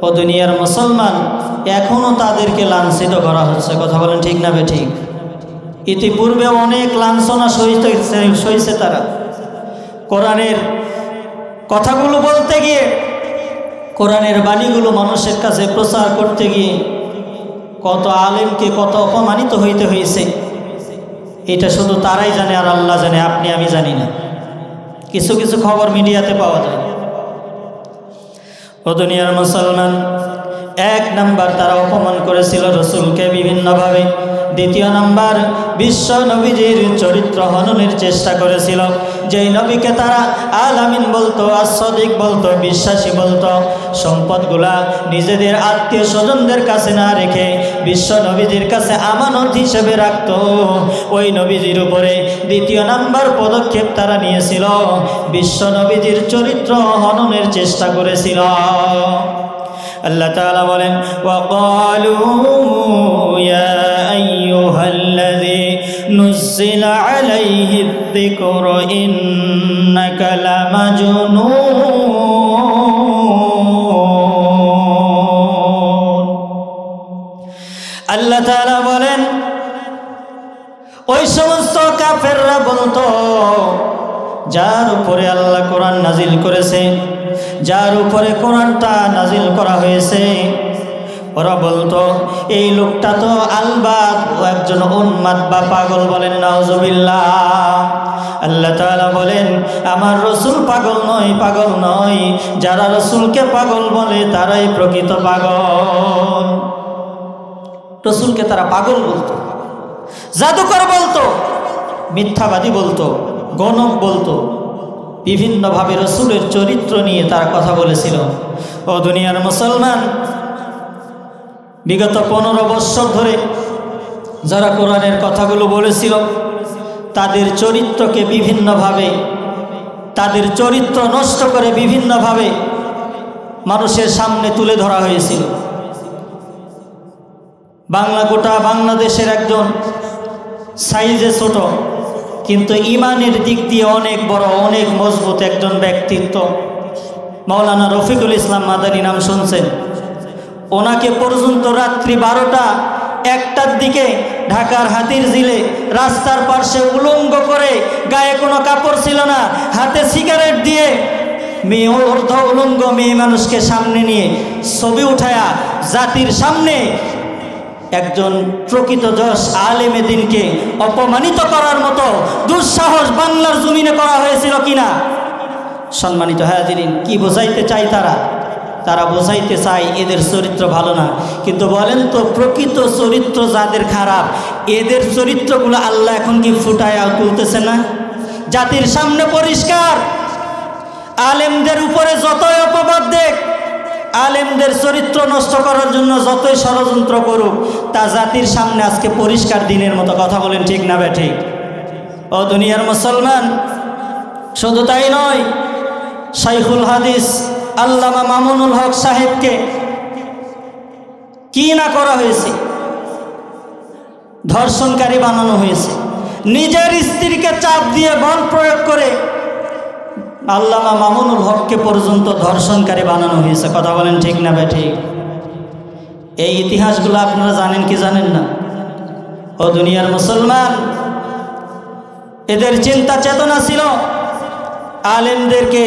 ও দুনিয়ার মুসলমান, এখনও তাদেরকে লাঞ্ছিত করা হচ্ছে। কথা বলেন ঠিক না বেঠিক? ইতিপূর্বে অনেক লাঞ্ছনা সইছে তারা। কোরআনের কথাগুলো বলতে গিয়ে, কোরআনের বাণীগুলো মানুষের কাছে প্রচার করতে গিয়ে কত আলেমকে কত অপমানিত হইতে হয়েছে, এটা শুধু তারাই জানে আর আল্লাহ জানে, আপনি আমি জানি না। কিছু কিছু খবর মিডিয়াতে পাওয়া যায়। ও দুনিয়ার মুসলমান, 1 নাম্বার তারা অপমান করেছিল রসুলকে বিভিন্নভাবে। 2 নাম্বার, বিশ্ব নবীজির চরিত্র হননের চেষ্টা করেছিল। যেই নবীকে তারা আল আমিন বলতো, as-সাদিক বলতো, বিশ্বাসী বলতো, সম্পদগুলা নিজেদের আত্মীয় স্বজনদের কাছে না রেখে বিশ্ব নবীজির কাছে আমানত হিসেবে রাখত, ওই নবীজির উপরে 2 নাম্বার পদক্ষেপ তারা নিয়েছিল, বিশ্ব নবীজির চরিত্র হননের চেষ্টা করেছিল। আল্লাহ তাআলা বলেন, ওয়াকালু ইয়া নুজ্জিলা আলাইহি যিকরু ইন্নাকা লামাজনুন। আল্লাহ তাআলা বলেন, ওই সমস্ত কাফেররা বলতো, যার উপরে আল্লাহ কোরআন নাজিল করেছে, যার উপরে কোরআনটা নাজিল করা হয়েছে, ওরা বলতো এই লোকটা তো আলবাত ও একজন উন্মাদ বা পাগল। বলেন নাউজুবিল্লাহ। আল্লাহ তাআলা বলেন, আমার রসুল পাগল নয়, পাগল নয়। যারা রসুলকে পাগল বলে তারাই প্রকৃত পাগল। রসুলকে তারা পাগল বলতো, জাদুকর বলতো, মিথ্যাবাদী বলতো, গণক বলতো, বিভিন্নভাবে রসুলের চরিত্র নিয়ে তারা কথা বলেছিল। ও দুনিয়ার মুসলমান, বিগত 15 বছর ধরে যারা কোরআনের কথাগুলো বলেছিল, তাদের চরিত্রকে বিভিন্নভাবে, তাদের চরিত্র নষ্ট করে বিভিন্নভাবে মানুষের সামনে তুলে ধরা হয়েছিল। গোটা বাংলাদেশের একজন সাইজে ছোট কিন্তু ইমানের দিক দিয়ে অনেক বড়, অনেক মজবুত একজন ব্যক্তিত্ব, মাওলানা রফিকুল ইসলাম মাদানী নাম শুনছেন। ওনাকে পর্যন্ত রাত্রি 12টা-1টার দিকে ঢাকার হাতিরঝিলে রাস্তার পাশে উলঙ্গ করে, গায়ে কোনো কাপড় ছিল না, হাতে সিগারেট দিয়ে মেয়ে, অর্ধ উলঙ্গ মেয়ে মানুষকে সামনে নিয়ে ছবি উঠায়া জাতির সামনে একজন প্রকৃত যশ আলেমে দিনকে অপমানিত করার মতো দুঃসাহস বাংলার জমিনে করা হয়েছিল কিনা? সম্মানিত হাজিরিন, কি বোঝাইতে চাই তারা? তারা বোঝাইতে চায় এদের চরিত্র ভালো না। কিন্তু বলেন তো, প্রকৃত চরিত্র যাদের খারাপ, এদের চরিত্রগুলো আল্লাহ এখন কি ফুটায়া তুলতেছে না? জাতির সামনে পরিষ্কার। আলেমদের উপরে যতই অপবাদ দেখ, আলেমদের চরিত্র নষ্ট করার জন্য যতই ষড়যন্ত্র করুক, তা জাতির সামনে আজকে পরিষ্কার দিনের মতো। কথা বলেন ঠিক না বেঠিক? ও দুনিয়ার মুসলমান, শুধু তাই নয়, শাইখুল হাদিস আল্লামা মামুনুল হক সাহেবকে কি না করা হয়েছে, ধর্ষণকারী বানানো হয়েছে। নিজের স্ত্রীকে চাপ দিয়ে বল প্রয়োগ করে আল্লামা মামুনুল হককে পর্যন্ত ধর্ষণকারী বানানো হয়েছে। কথা বলেন ঠিক না বেঠিক? এই ইতিহাসগুলো আপনারা জানেন কি জানেন না? ও দুনিয়ার মুসলমান, এদের চিন্তা চেতনা ছিল আলেমদেরকে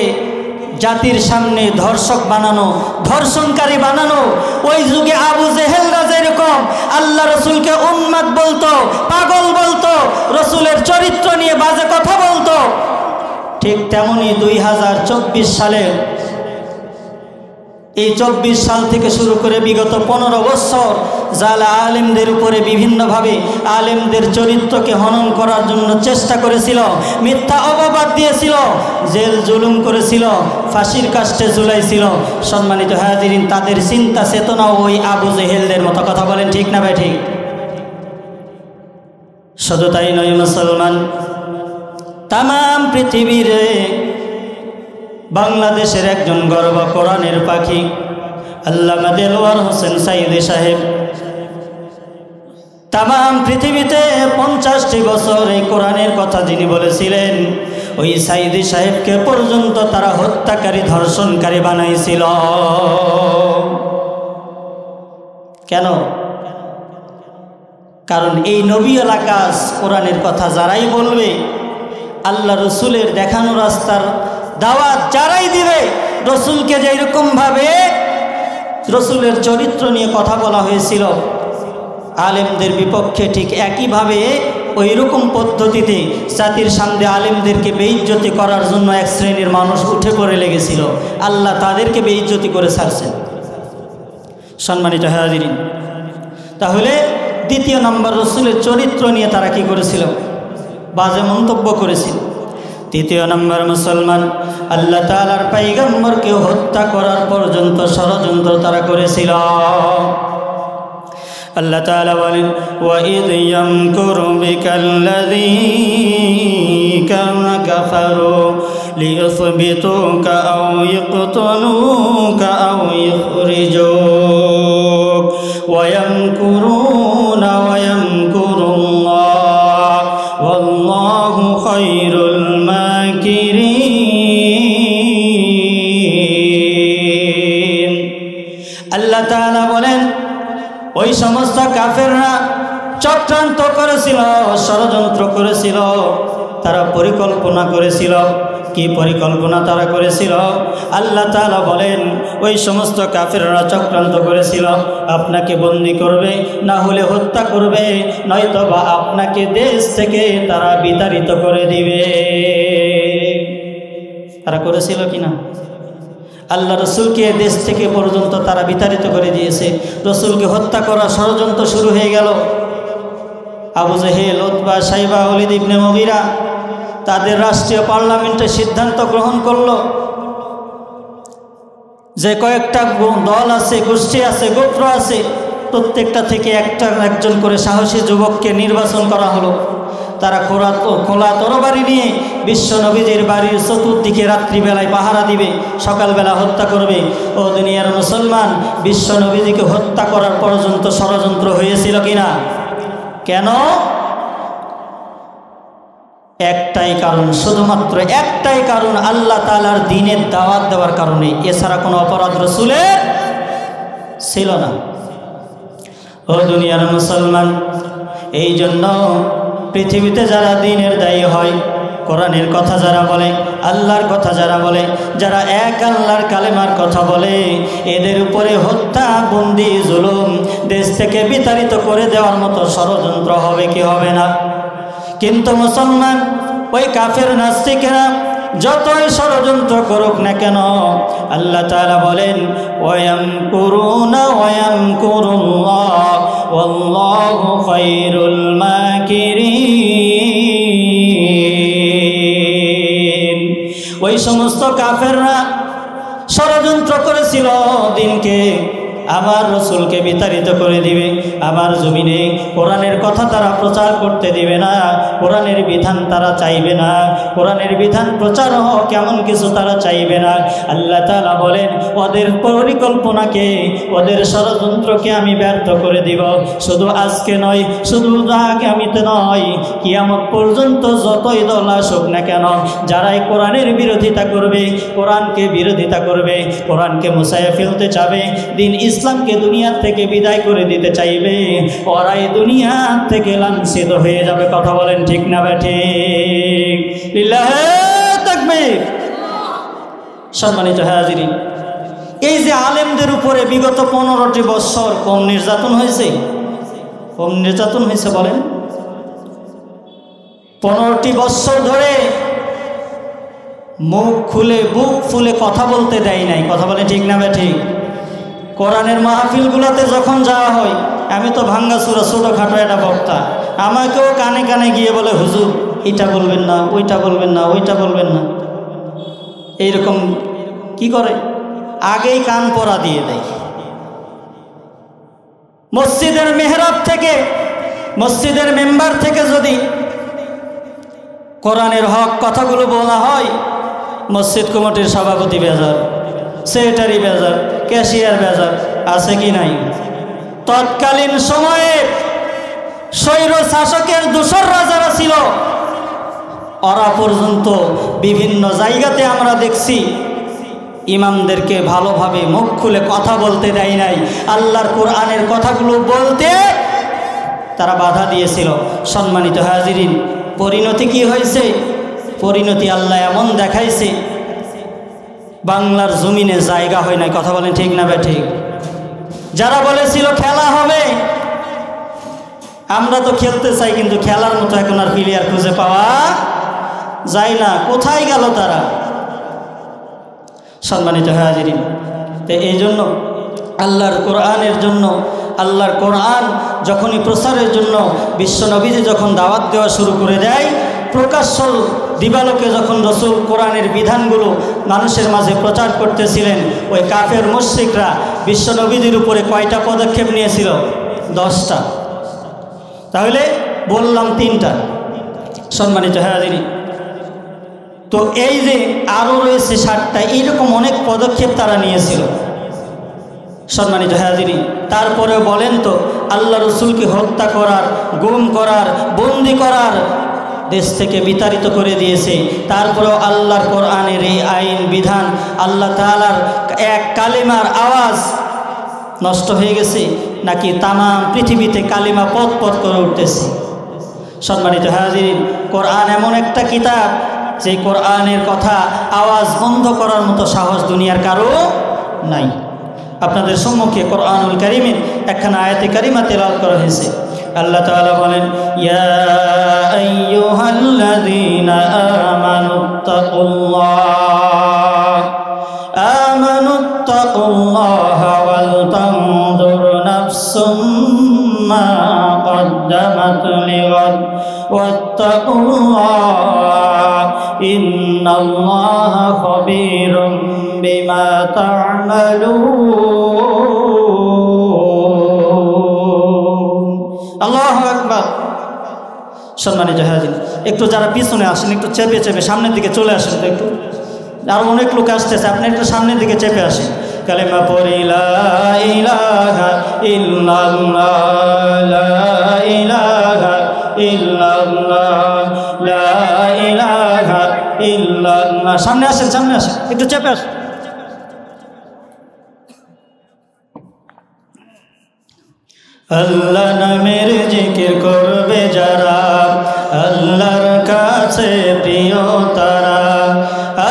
জাতির সামনে ধর্ষক বানানো, ধর্ষণকারী বানানো। ওই যুগে আবু জেহেলরা যেরকম আল্লাহ রসুলকে উন্মাদ বলতো, পাগল বলতো, রসুলের চরিত্র নিয়ে বাজে কথা বলতো, ঠিক তেমনি 2024 সালে, এই 24 সাল থেকে শুরু করে বিগত 15 বছর যারা আলেমদের উপরে বিভিন্নভাবে আলেমদের চরিত্রকে হনন করার জন্য চেষ্টা করেছিল, মিথ্যা অপবাদ দিয়েছিল, জেল জুলুম করেছিল, ফাঁসির কাস্টে ঝুলাইছিল, সম্মানিত হাজিরিন, তাদের চিন্তা চেতনা ওই আবু জেহেলদের মতো। কথা বলেন ঠিক না বেঠিক? শুধু তাই নয় মুসলমান, তাম পৃথিবীরে বাংলাদেশের একজন গর্ব কোরআনের পাখি আল্লামা দেলোয়ার হোসেন সাইদি সাহেব, তাম পৃথিবীতে 50টি বছর এই কোরআনের কথা যিনি বলেছিলেন, ওই সাইদি সাহেবকে পর্যন্ত তারা হত্যাকারী, ধর্ষণকারী বানাইছিল। কেন? কারণ এই নবীওয়ালা কাজ, কোরআনের কথা যারাই বলবে, আল্লাহ রসুলের দেখানো রাস্তার দাওয়াত যারাই দিবে, রসুলকে যেরকমভাবে রসুলের চরিত্র নিয়ে কথা বলা হয়েছিল আলেমদের বিপক্ষে, ঠিক একইভাবে ওই রকম পদ্ধতিতে জাতির সামনে আলেমদেরকে বেইজ্জতি করার জন্য এক শ্রেণীর মানুষ উঠে পড়ে লেগেছিল। আল্লাহ তাদেরকে বেইজ্জতি করে ছাড়ছেন। সম্মানিত হাজিরিন, তাহলে দ্বিতীয় নম্বর, রসুলের চরিত্র নিয়ে তারা কি করেছিল? বাজে মন্তব্য করেছিল। তৃতীয় নম্বর মুসলমান, আল্লাহ তাআলার পয়গম্বরকে হত্যা করার পর্যন্ত ষড়যন্ত্র তারা করেছিল। আল্লাহ তাআলা বলেন, ওয়াইদ ইয়ামকুরু বিকাল্লাযীনা কাফারু লিইউসবিতুকা আও ইয়াকতুলুকা আও ইখরিজুক ওয়া ইয়ামকুরুনা ওয়া ইয়ামকুরুল্লাহ ওই সমস্ত কাফেররা চক্রান্ত করেছিল, ষড়যন্ত্র করেছিল, তারা পরিকল্পনা করেছিল। কি পরিকল্পনা তারা করেছিল? আল্লাহ তাআলা বলেন ওই সমস্ত কাফেররা চক্রান্ত করেছিল আপনাকে বন্দী করবে, না হলে হত্যা করবে, নয়তো বা আপনাকে দেশ থেকে তারা বিতাড়িত করে দিবে। তারা করেছিল কিনা? আল্লাহ রসুলকে দেশ থেকে পর্যন্ত তারা বিতাড়িত করে দিয়েছে। রসুলকে হত্যা করার ষড়যন্ত্র শুরু হয়ে গেল। আবু জেহেল, উতবা, সাইবা, ওয়ালিদ ইবনে মুগীরা তাদের রাষ্ট্রীয় পার্লামেন্টে সিদ্ধান্ত গ্রহণ করলো যে কয়েকটা দল আছে, গোষ্ঠী আছে, গোত্র আছে, প্রত্যেকটা থেকে একজন করে সাহসী যুবককে নির্বাচন করা হলো। তারা খোলা তরবারি নিয়ে বিশ্ব নবীজির বাড়ির চতুর্দিকে রাত্রিবেলায় পাহারা দিবে, সকালবেলা হত্যা করবে। ও দুনিয়ার মুসলমান, বিশ্ব নবীজিকে হত্যা করার পর্যন্ত ষড়যন্ত্র হয়েছিল কিনা? কেন? একটাই কারণ, শুধুমাত্র একটাই কারণ, আল্লাহ তাআলার দ্বীনের দাওয়াত দেওয়ার কারণে। এছাড়া কোনো অপরাধ রাসূলের ছিল না। ও দুনিয়ার মুসলমান, এই জন্য পৃথিবীতে যারা দ্বীনের দায়ী হয়, কোরআনের কথা যারা বলে, আল্লাহর কথা যারা বলে, যারা এক আল্লাহর কালেমার কথা বলে, এদের উপরে হত্যা, বন্দি, জুলুম, দেশ থেকে বিতাড়িত করে দেওয়ার মতো ষড়যন্ত্র হবে কি হবে না? কিন্তু মুসলমান, ওই কাফের নাস্তিকেরা যতই ষড়যন্ত্র করুক না কেন, আল্লাহ তাআলা বলেন ওয়ায়ামকুরুনা ওয়ায়ামকুরুল্লাহ ওয়াল্লাহু খায়রুল মাকিরিন। ওই সমস্ত কাফেররা ষড়যন্ত্র করেছিল দিনকে, আমার রসুলকে বিতাড়িত করে দিবে, আমার জমিনে কোরআনের কথা তারা প্রচার করতে দিবে না, কোরআনের বিধান তারা চাইবে না, কোরআনের বিধান প্রচার হোক কেমন কিছু তারা চাইবে না। আল্লাহ তাআলা বলেন ওদের পরিকল্পনাকে, ওদের ষড়যন্ত্রকে আমি ব্যর্থ করে দিব। শুধু আজকে নয়, শুধু আগামীতে নয়, কিয়ামত পর্যন্ত যতই দল আসুক না কেন, যারাই কোরআনের বিরোধিতা করবে, কোরআনকে বিরোধিতা করবে, কোরআনকে মুছাইয়া ফেলতে চাবে, দিন ইসলামকে দুনিয়া থেকে বিদায় করে দিতে চাইবে, ওরাই দুনিয়া থেকে লাঞ্ছিত হয়ে যাবে। কথা বলেন ঠিক না ঠিক? লিল্লাহি তাকবীর। সম্মানিত হাজিরিন, এই যে আলেমদের উপরে বিগত 15টি বছর কম নির্যাতন হয়েছে, কম নির্যাতন হয়েছে বলেন? 15টি বছর ধরে মুখ খুলে বুক ফুলে কথা বলতে দেয় নাই। কথা বলেন ঠিক না ঠিক? কোরআনের মাহফিলগুলোতে যখন যাওয়া হয়, আমি তো ভাঙ্গাচুরা ছোটোখাটো একটা বক্তা, আমাকেও কানে কানে গিয়ে বলে হুজুর এটা বলবেন না, ওইটা বলবেন না, ওইটা বলবেন না, এইরকম কি করে? আগেই কান পরা দিয়ে দেয়। মসজিদের মেহরাব থেকে, মসজিদের মেম্বার থেকে যদি কোরআনের হক কথাগুলো বলা হয়, মসজিদ কমিটির সভাপতি বেজার, সেক্রেটারি বেজার, ক্যাশিয়ার বেজার, আছে কি নাই? তৎকালীন সময়ে স্বৈর শাসকের দোসররা যারা ছিল, ওরা পর্যন্ত বিভিন্ন জায়গাতে আমরা দেখছি ইমামদেরকে ভালোভাবে মুখ খুলে কথা বলতে দেয় নাই, আল্লাহর কোরআনের কথাগুলো বলতে তারা বাধা দিয়েছিল। সম্মানিত হাজিরিন, পরিণতি কি হয়েছে? পরিণতি আল্লাহ এমন দেখাইছে, বাংলার জমিনে জায়গা হয় নাই। কথা বলেন ঠিক না ঠিক? যারা বলেছিল খেলা হবে, আমরা তো খেলতে চাই, কিন্তু খেলার মতো এখন আর প্লেয়ার খুঁজে পাওয়া যায় না। কোথায় গেল তারা? সম্মানিত হাজিরিন, তো এই জন্য আল্লাহর কোরআনের জন্য, আল্লাহর কোরআন যখনই প্রচারের জন্য বিশ্ব নবীজি যখন দাওয়াত দেওয়া শুরু করে দেয়, প্রকাশ্য দিবালোকে যখন রসুল কোরআনের বিধানগুলো মানুষের মাঝে প্রচার করতেছিলেন, ওই কাফের মুশরিকরা বিশ্ব নবীজির উপরে কয়টা পদক্ষেপ নিয়েছিল? 10টা। তাহলে বললাম 3টা। সম্মানিত হাজিরিন, তো এই যে আরও রয়েছে 7টা, এইরকম অনেক পদক্ষেপ তারা নিয়েছিল। সম্মানিত হাজিরিন, তারপরেও বলেন তো, আল্লাহ রসুলকে হত্যা করার, গুম করার, বন্দি করার, দেশ থেকে বিতাড়িত করে দিয়েছে। তারপরেও আল্লাহর কোরআনের এই আইন বিধান, আল্লাহ তাআলার এক কালিমার আওয়াজ নষ্ট হয়ে গেছে, নাকি তামাম পৃথিবীতে কালিমা পথ পথ করে উঠতেছে? সম্মানিত হাজিরিন, কোরআন এমন একটা কিতাব যে কোরআনের কথা আওয়াজ বন্ধ করার মতো সাহস দুনিয়ার কারো নাই। আপনাদের সম্মুখে কোরআনুল কারীমের একখানা আয়াতে কারিমা তেলাওয়াত করা হয়েছে। আল্লাহ তাআলা বলেন, ইয়া আইয়ুহাল্লাযীনা আমানুত্তাকুল্লাহা ওয়াল তানজুর নাফসুম মা قدمت لغد واتقوا الله إن الله خبير بما تعملون الله أكبر সম্মানিত হাজির, একটু যারা পিছনে আসেন একটু চেপে চেপে সামনের দিকে চলে আসেন তো, একটু আর অনেক লোক আসতেছে, আপনি একটু সামনের দিকে চেপে আসেন। কালেমা পড়ি লা ইলাহা ইল্লাল্লাহ লা ইলাহা ইল্লাল্লাহ লা ইলাহা ইল্লাল্লাহ। সামনে আসেন, সামনে আসেন, একটু চেপে আসেন। আল্লাহ নামের জিকির করবে যারা, আল্লাহর কাছে প্রিয় তারা,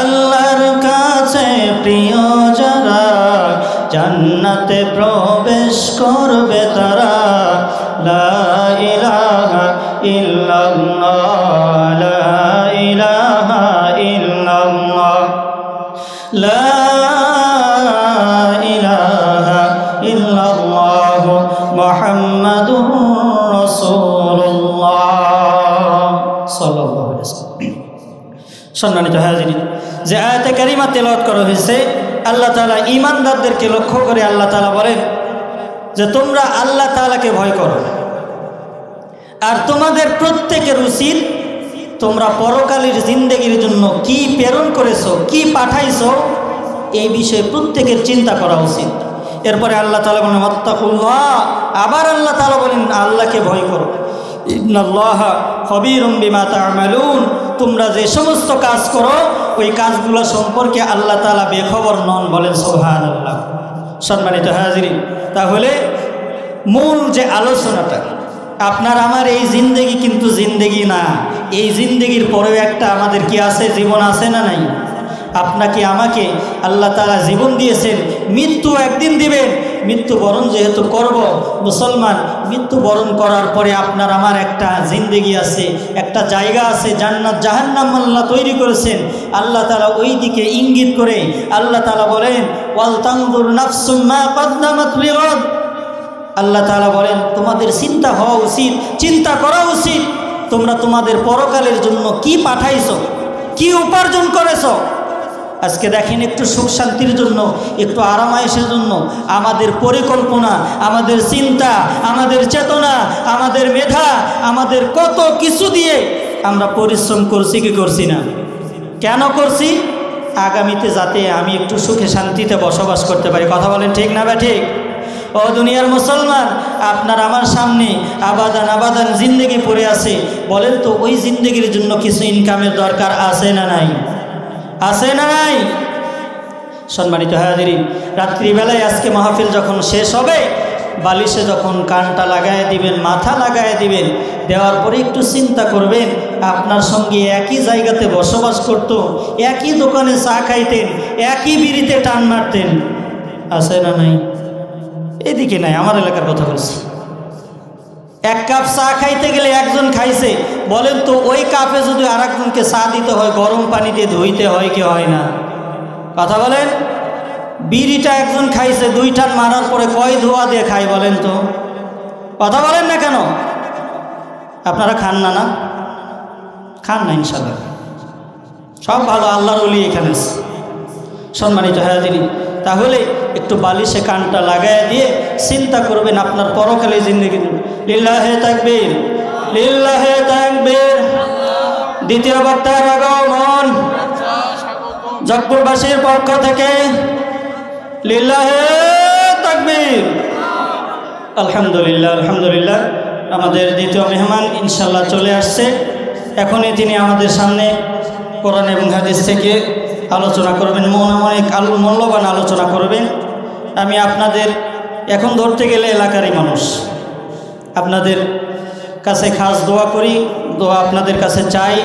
আল্লাহর কাছে প্রিয় যারা, জান্নাতে প্রবেশ করবে তারা। লা ইলাহা ইল্লাল্লাহ লা ইলাহা ইল্লাল্লাহ লা ইলাহা ইল্লাল্লাহ মুহাম্মাদুর রাসূলুল্লাহ সাল্লাল্লাহু আলাইহি ওয়াসাল্লাম। সম্মানিত হাজিরিন, যে আয়াতে কারিমা তেলাওয়াত করা হয়েছে, আল্লাহ তাআলা ঈমানদারদেরকে লক্ষ্য করে আল্লাহ তাআলা বলেন যে তোমরা আল্লাহ তাআলাকে ভয় করো, আর তোমাদের প্রত্যেকের উচিত তোমরা পরকালের জিন্দেগির জন্য কি প্রেরণ করেছো, কি পাঠাইছো, এই বিষয়ে প্রত্যেকের চিন্তা করা উচিত। এরপরে আল্লাহ তাআলা বলেন ওয়াত্তাকুল্লাহ, আবার আল্লাহ তাআলা বলেন আল্লাহকে ভয় করো। ইন্নাল্লাহা খবীরুম বিমা তা'মালুন, তোমরা যে সমস্ত কাজ করো ওই কাজগুলো সম্পর্কে আল্লাহ তাআলা বেখবর নন, বলেন সুবহানাল্লাহ। সম্মানিত হাজিরিন, তাহলে মূল যে আলোচনাটা, আপনার আমার এই জিন্দেগি কিন্তু জিন্দেগি না, এই জিন্দেগির পরেও একটা আমাদের কি আছে, জীবন আছে না নাই? আপনাকে আমাকে আল্লাহ তাআলা জীবন দিয়েছেন, মৃত্যু একদিন দিবেন, মৃত্যুবরণ যেহেতু করব মুসলমান, মৃত্যুবরণ করার পরে আপনার আমার একটা জিন্দেগি আছে, একটা জায়গা আছে, জান্নাত জাহান্নাম আল্লাহ তৈরি করেছেন। আল্লাহ তাআলা ওই দিকে ইঙ্গিত করে আল্লাহ তাআলা বলেন ওয়াল তানজুর নাফসুম মা কদ্দামাত লিগাদ। আল্লাহ তাআলা বলেন তোমাদের চিন্তা হওয়া উচিত, চিন্তা করা উচিত, তোমরা তোমাদের পরকালের জন্য কি পাঠাইছো, কি উপার্জন করেছো। আজকে দেখেন, একটু সুখ শান্তির জন্য, একটু আরামায়েশের জন্য আমাদের পরিকল্পনা, আমাদের চিন্তা, আমাদের চেতনা, আমাদের মেধা, আমাদের কত কিছু দিয়ে আমরা পরিশ্রম করছি কি করছি না? কেন করছি? আগামীতে যাতে আমি একটু সুখে শান্তিতে বসবাস করতে পারি। কথা বলেন ঠিক না বা ঠিক? ও দুনিয়ার মুসলমান, আপনার আমার সামনে আবাদান আবাদান জিন্দেগি পড়ে আছে, বলেন তো ওই জিন্দেগির জন্য কিছু ইনকামের দরকার আছে না নাই? আছে না নাই? সম্মানিত হাজিরিন, রাত্রিবেলায় আজকে মাহফিল যখন শেষ হবে, বালিশে যখন কানটা লাগায় দিবেন, মাথা লাগায় দিবেন, দেওয়ার পরে একটু চিন্তা করবেন, আপনার সঙ্গে একই জায়গাতে বসবাস করত, একই দোকানে চা খাইতেন, একই বিড়িতে টান মারতেন, আছে না নাই? এদিকে নাই, আমার এলাকার কথা বলছি। এক কাপ চা খাইতে গেলে একজন খাইছে, বলেন তো ওই কাপে যদি আর একজনকে চা দিতে হয়, গরম পানি দিয়ে ধুইতে হয় কি হয় না? কথা বলেন। বিড়িটা একজন খাইছে, 2 টান মারার পরে কয় ধোয়া দিয়ে খাই বলেন তো? কথা বলেন না কেন? আপনারা খান না? না খান না? ইনশাআল্লাহ সব ভালো, আল্লাহর ওলি এখানে আছে। সম্মানিত হাজিরিন, তাহলে একটু বালিশে কানটা লাগায় দিয়ে চিন্তা করবেন আপনার পরকালে জিন্দেগি। লিল্লাহে তাকবীর, লিল্লাহে তাকবীর। দ্বিতীয় বক্তার আগমন জগপুরবাসীর পক্ষ থেকে লিল্লাহে তাকবীর। আলহামদুলিল্লাহ, আলহামদুলিল্লাহ। আমাদের দ্বিতীয় মেহমান ইনশাল্লাহ চলে আসছে। এখনই তিনি আমাদের সামনে কোরআন এবং হাদিস থেকে আলোচনা করবেন, অনেক মূল্যবান আলোচনা করবেন। আমি আপনাদের এখন ধরতে গেলে এলাকারই মানুষ। আপনাদের কাছে খাস দোয়া করি, দোয়া আপনাদের কাছে চাই।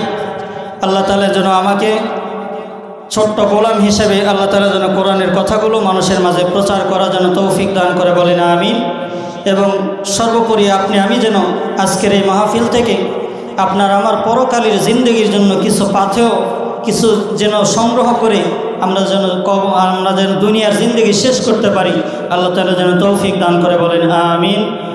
আল্লাহ তাআলা যেন আমাকে ছোট্ট গোলাম হিসেবে আল্লাহ তাআলা যেন কোরআনের কথাগুলো মানুষের মাঝে প্রচার করার জন্য তৌফিক দান করে, বলেন আমিন। এবং সর্বোপরি আমি যেন আজকের এই মাহফিল থেকে আপনার আমার পরকালের জিন্দগির জন্য কিছু পাথেয় কিছু যেন সংগ্রহ করে আমরা যেন দুনিয়ার জিন্দগি শেষ করতে পারি। আল্লাহ তাআলা যেন তৌফিক দান করে, বলেন আমিন।